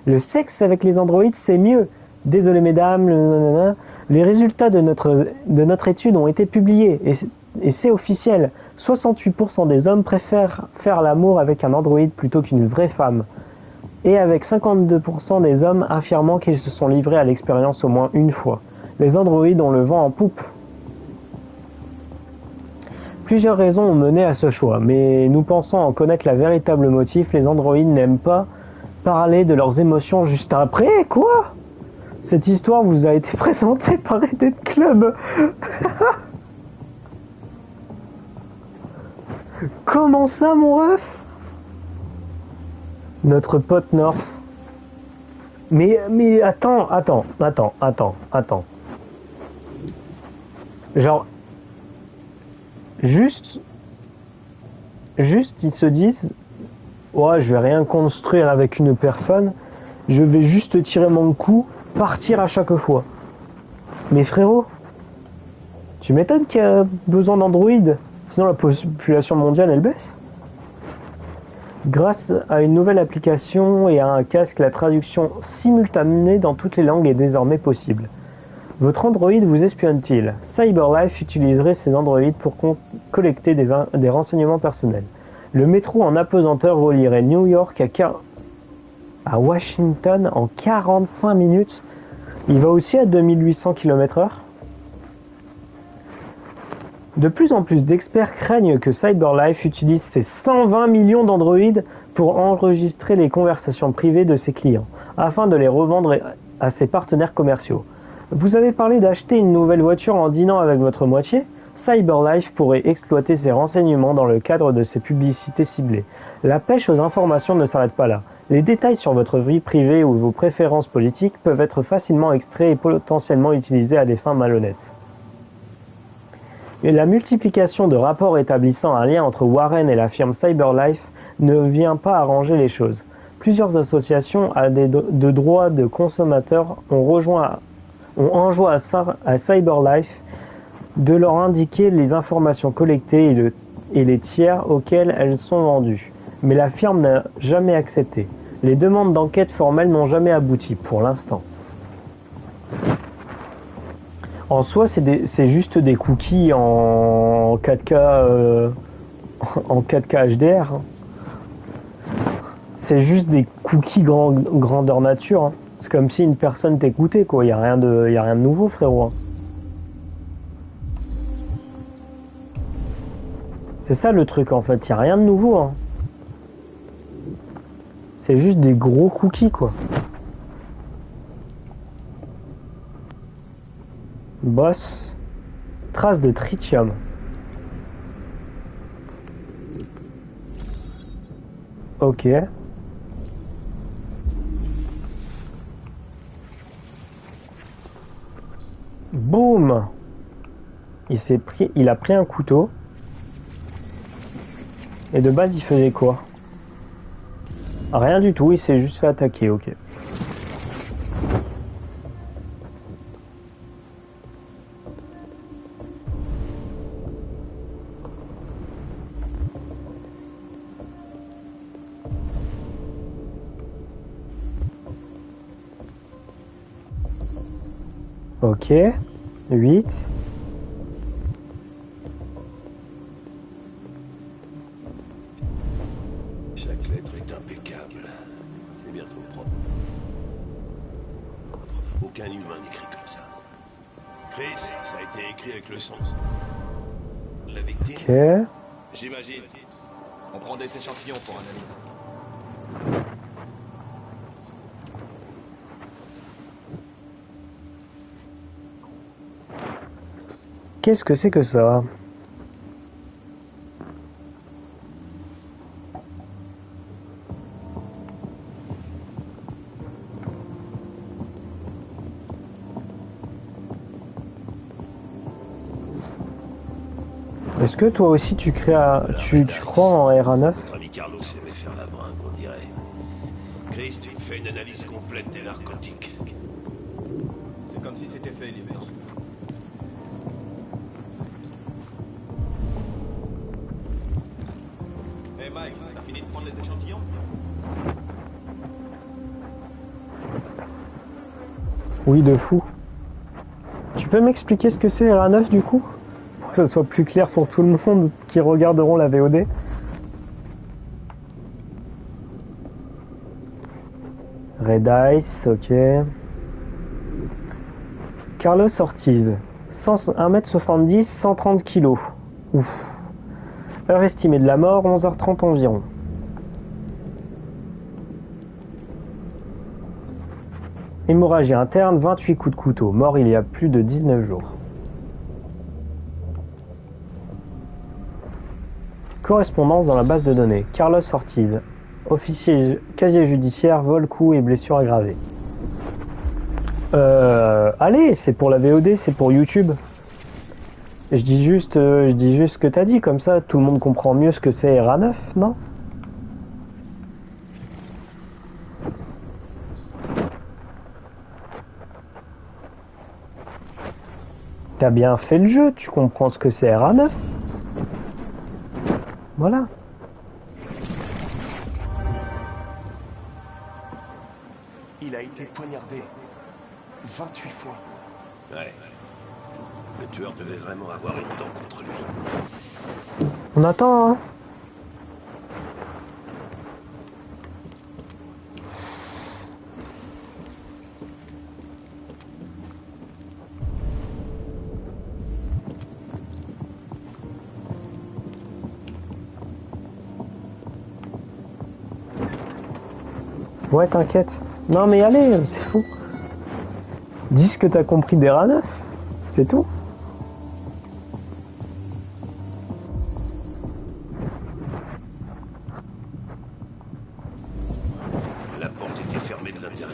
Le sexe avec les androïdes, c'est mieux. Désolé mesdames, les résultats de notre étude ont été publiés et c'est officiel. 68% des hommes préfèrent faire l'amour avec un androïde plutôt qu'une vraie femme. Et avec 52% des hommes affirmant qu'ils se sont livrés à l'expérience au moins une fois. Les androïdes ont le vent en poupe. Plusieurs raisons ont mené à ce choix, mais nous pensons en connaître la véritable motif. Les androïdes n'aiment pas parler de leurs émotions juste après. Quoi? Cette histoire vous a été présentée par Eden Club. Comment ça, mon ref? Notre pote North. Mais attends. Genre, juste, ils se disent, ouais, je vais rien construire avec une personne, je vais juste tirer mon coup, partir à chaque fois. Mais frérot, tu m'étonnes qu'il y a besoin d'androïdes, sinon la population mondiale elle baisse. Grâce à une nouvelle application et à un casque, la traduction simultanée dans toutes les langues est désormais possible. Votre androïde vous espionne-t-il? CyberLife utiliserait ces androïdes pour collecter des renseignements personnels. Le métro en apesanteur relierait New York à Washington en 45 minutes. Il va aussi à 2800 km/h. De plus en plus d'experts craignent que CyberLife utilise ses 120 millions d'androïdes pour enregistrer les conversations privées de ses clients, afin de les revendre à ses partenaires commerciaux. Vous avez parlé d'acheter une nouvelle voiture en dînant avec votre moitié? CyberLife pourrait exploiter ces renseignements dans le cadre de ses publicités ciblées. La pêche aux informations ne s'arrête pas là. Les détails sur votre vie privée ou vos préférences politiques peuvent être facilement extraits et potentiellement utilisés à des fins malhonnêtes. Et la multiplication de rapports établissant un lien entre Warren et la firme CyberLife ne vient pas arranger les choses. Plusieurs associations de droits de consommateurs ont enjoint à CyberLife de leur indiquer les informations collectées et les tiers auxquels elles sont vendues. Mais la firme n'a jamais accepté. Les demandes d'enquête formelles n'ont jamais abouti, pour l'instant. En soi, c'est juste des cookies en 4K, en 4K HDR. Hein. C'est juste des cookies grandeur nature. Hein. C'est comme si une personne t'écoutait, quoi. Y a rien de nouveau, frérot. Hein. C'est ça le truc, en fait. Y a rien de nouveau. Hein. C'est juste des gros cookies, quoi. Boss. Trace de tritium. Ok. Boum. Il a pris un couteau. Et de base, il faisait quoi? Rien du tout, il s'est juste fait attaquer, ok. Ok, 8. Chaque lettre est impeccable. C'est bien trop propre. Aucun humain n'écrit comme ça. Chris, ça a été écrit avec le sang. La victime. Ok. J'imagine. On prend des échantillons pour analyser. Qu'est-ce que c'est que ça? Est-ce que toi aussi tu crois en RA9? Notre ami Carlos aimait faire la bringue, on dirait. Chris, tu me fais une analyse complète des narcotiques. C'est comme si c'était fait, lieutenant. Hey Mike, t'as fini de prendre les échantillons? Oui, de fou. Tu peux m'expliquer ce que c'est RA9 du coup? Pour que ça soit plus clair pour tout le monde qui regarderont la VOD. Red Ice, ok. Carlos Ortiz, 1m70, 130 kg. Ouf. Heure estimée de la mort, 11h30 environ. Hémorragie interne, 28 coups de couteau. Mort il y a plus de 19 jours. Correspondance dans la base de données. Carlos Ortiz, officier casier judiciaire, vol, coup et blessure aggravée. Allez, c'est pour la VOD, c'est pour YouTube. Je dis juste ce que t'as dit, comme ça tout le monde comprend mieux ce que c'est RA9, non? T'as bien fait le jeu, tu comprends ce que c'est RA9. Voilà. Il a été poignardé 28 fois. Ouais. Le tueur devait vraiment avoir une dent contre lui. On attend, hein. Ouais, t'inquiète. Non mais allez, c'est fou. Dis ce que t'as compris des rats neufs. C'est tout. La porte était fermée de l'intérieur.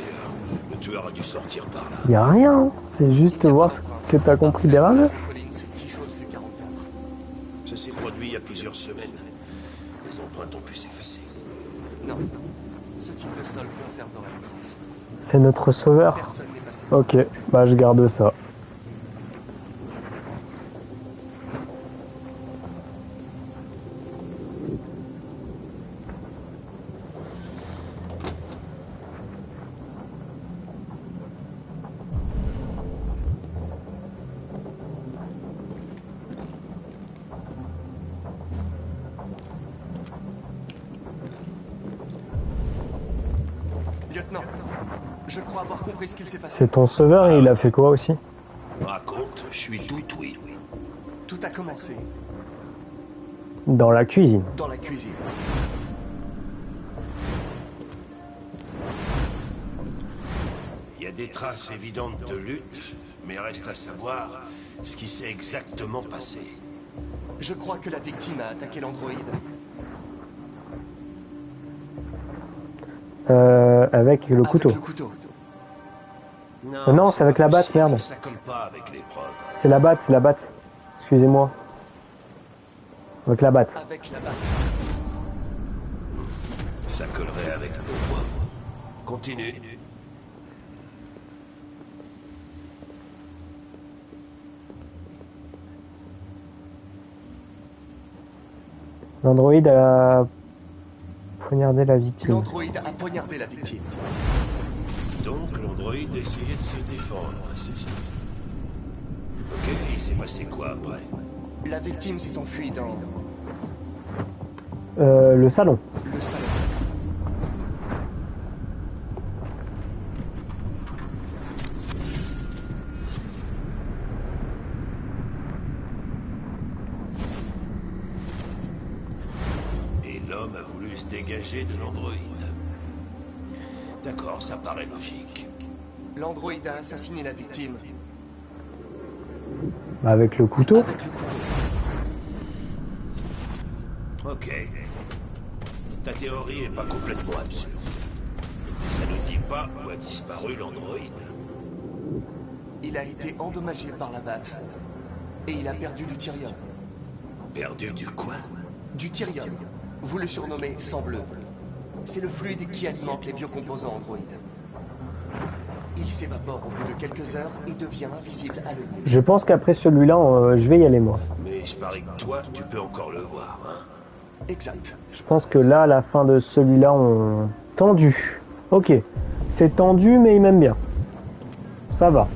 Le tueur a dû sortir par là. Y a rien, hein. C'est juste voir ce que t'as compris des rats neufs. Ça s'est produit il y a plusieurs semaines. Les empreintes ont pu s'effacer. Non. Ce type de sol conserverait les traces. C'est notre sauveur. Personne n'est passé. Ok, bah je garde ça. Lieutenant, je crois avoir compris ce qu'il s'est passé. C'est ton sauveur et il a fait quoi aussi? Raconte, je suis tout oui. Tout a commencé Dans la cuisine. dans la cuisine. Il y a des traces évidentes de lutte, mais reste à savoir ce qui s'est exactement passé. Je crois que la victime a attaqué l'androïde. Avec le couteau. Avec le couteau. Non, c'est avec la batte, merde. Ça colle pas avec les preuves. C'est la batte, c'est la batte. Excusez-moi. Avec la batte. Avec la batte. Ça collerait avec nos preuves. Continue. L'androïde a poignardé la victime. L'androïde a poignardé la victime. Donc l'androïde essayait de se défendre, c'est ça. Ok, il s'est passé quoi après? La victime s'est enfuie dans Le salon. le salon. Et l'homme a voulu se dégager de l'androïde. D'accord, ça paraît logique. L'androïde a assassiné la victime. Avec le couteau. Avec le couteau. Ok. Ta théorie est pas complètement absurde. Mais ça ne dit pas où a disparu l'androïde. Il a été endommagé par la batte. Et il a perdu du Tyrium. Perdu du quoi? Du Tyrium. Vous le surnommez sang bleu. C'est le fluide qui alimente les biocomposants androïdes. Il s'évapore au bout de quelques heures et devient invisible à l'œil nu. Je pense qu'après celui-là, je vais y aller moi. Mais je parie que toi, tu peux encore le voir, hein? Exact. Je pense que là, à la fin de celui-là, on... Tendu. Ok. C'est tendu, mais il m'aime bien. Ça va.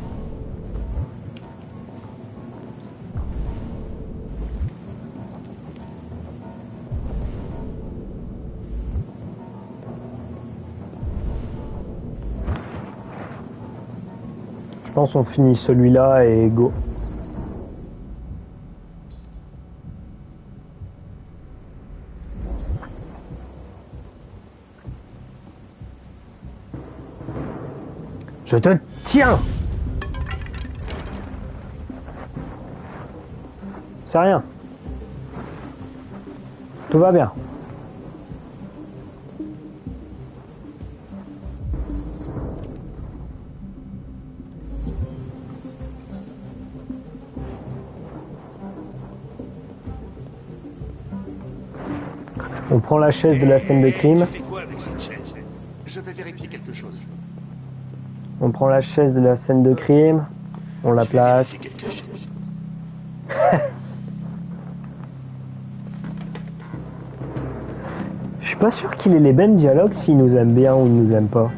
Je pense qu'on finit celui-là et go. Je te tiens. C'est rien. Tout va bien. On prend la chaise de la scène de crime. Tu fais quoi avec cette chaise? Je vais vérifier quelque chose. On prend la chaise de la scène de crime. On la place. Fais quelque chose. Je suis pas sûr qu'il ait les mêmes dialogues s'il nous aime bien ou il nous aime pas.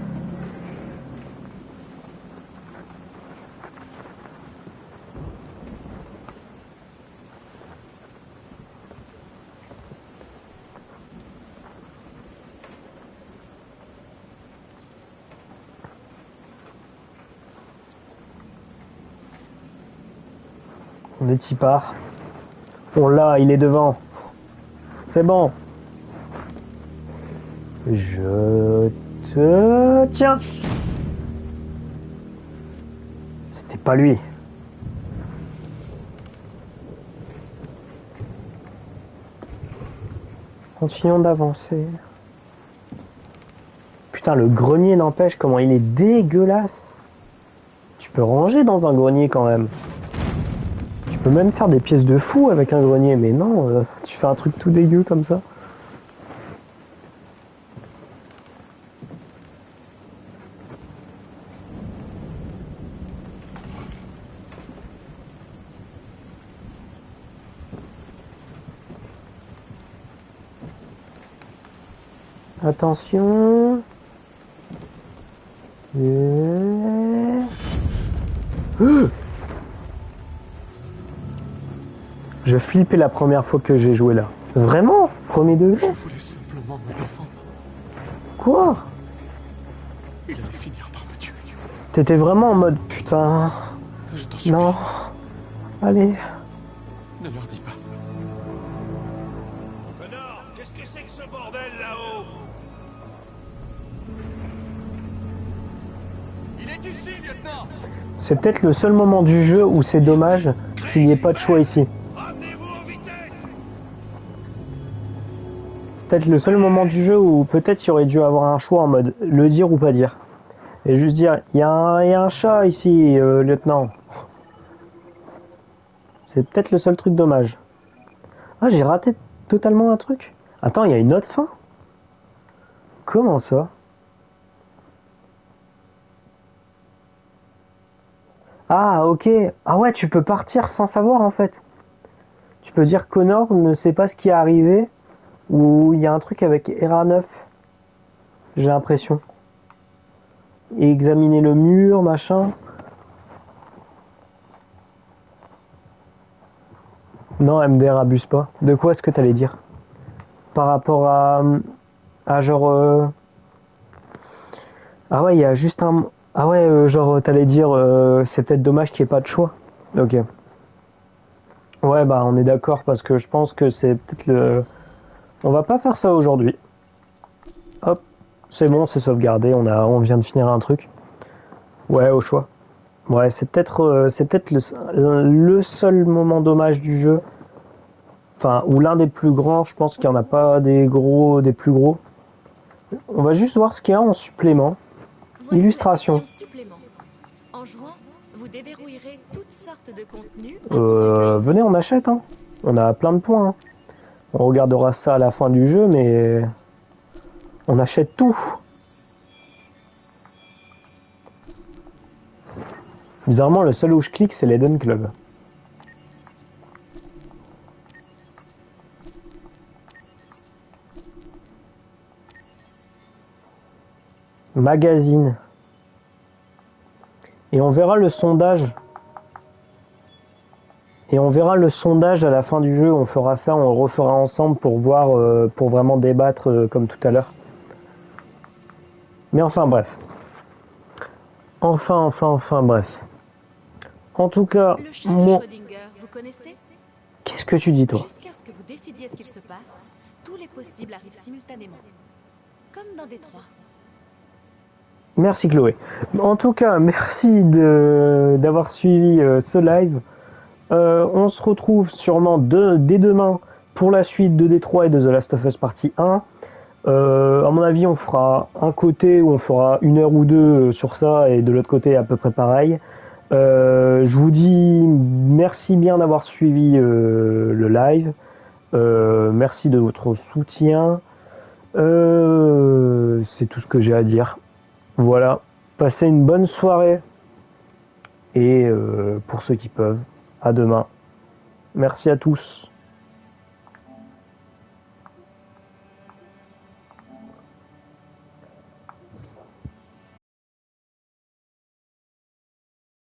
On est y part. On l'a, il est devant. C'est bon. Je te tiens. C'est pas lui. Continuons d'avancer. Putain, le grenier n'empêche comment il est dégueulasse. Tu peux ranger dans un grenier quand même. Tu peux même faire des pièces de fou avec un grenier, mais non, tu fais un truc tout dégueu comme ça. Attention. Je flippais la première fois que j'ai joué là. Vraiment? Premier degré? Je voulais simplement me défendre. Quoi? Il allait finir par me tuer. T'étais vraiment en mode putain. Je t'en supplie. Non. Allez. Ne leur dis pas. Connor, qu'est-ce que c'est que ce bordel là-haut? Il est ici, lieutenant. C'est peut-être le seul moment du jeu où c'est dommage qu'il n'y ait pas de choix ici. C'est peut-être le seul moment du jeu où peut-être il aurait dû avoir un choix en mode le dire ou pas dire. Et juste dire, il y a un chat ici, lieutenant. C'est peut-être le seul truc dommage. Ah, j'ai raté totalement un truc. Attends, il y a une autre fin? Comment ça? Ah, ok. Ah ouais, tu peux partir sans savoir en fait. Tu peux dire Connor ne sait pas ce qui est arrivé, ou il y a un truc avec Hera 9. J'ai l'impression. Et examiner le mur, machin. Non, MDR abuse pas. De quoi est-ce que t'allais dire? Par rapport à genre... Ah ouais, il y a juste un... Ah ouais, genre t'allais dire c'est peut-être dommage qu'il n'y ait pas de choix. Ok. Ouais, bah on est d'accord parce que je pense que c'est peut-être le... On va pas faire ça aujourd'hui. Hop, c'est bon, c'est sauvegardé, on vient de finir un truc. Ouais, au choix. Ouais, c'est peut-être le seul moment dommage du jeu. Enfin, ou l'un des plus grands, je pense qu'il n'y en a pas des plus gros. On va juste voir ce qu'il y a en supplément. Illustration. En jouant, vous déverrouillerez toutes sortes de contenus. Venez, on achète, hein. On a plein de points. Hein. On regardera ça à la fin du jeu, mais on achète tout. Bizarrement, le seul où je clique, c'est l'Eden Club. Magazine. Et on verra le sondage. Et on verra le sondage à la fin du jeu. On fera ça, on le refera ensemble pour voir, pour vraiment débattre comme tout à l'heure. Mais enfin bref. Enfin bref. En tout cas, le chat de Schrödinger, vous connaissez? Qu'est-ce que tu dis toi? Jusqu'à ce que vous décidiez ce qu'il se passe, tous les possibles arrivent simultanément. Comme dans Détroit. Merci Chloé. En tout cas, merci d'avoir suivi ce live. On se retrouve sûrement dès demain pour la suite de Détroit et de The Last of Us partie 1. À mon avis, on fera un côté où on fera 1 heure ou 2 sur ça et de l'autre côté à peu près pareil. Je vous dis merci bien d'avoir suivi le live. Merci de votre soutien. C'est tout ce que j'ai à dire. Voilà, passez une bonne soirée et pour ceux qui peuvent, à demain. Merci à tous.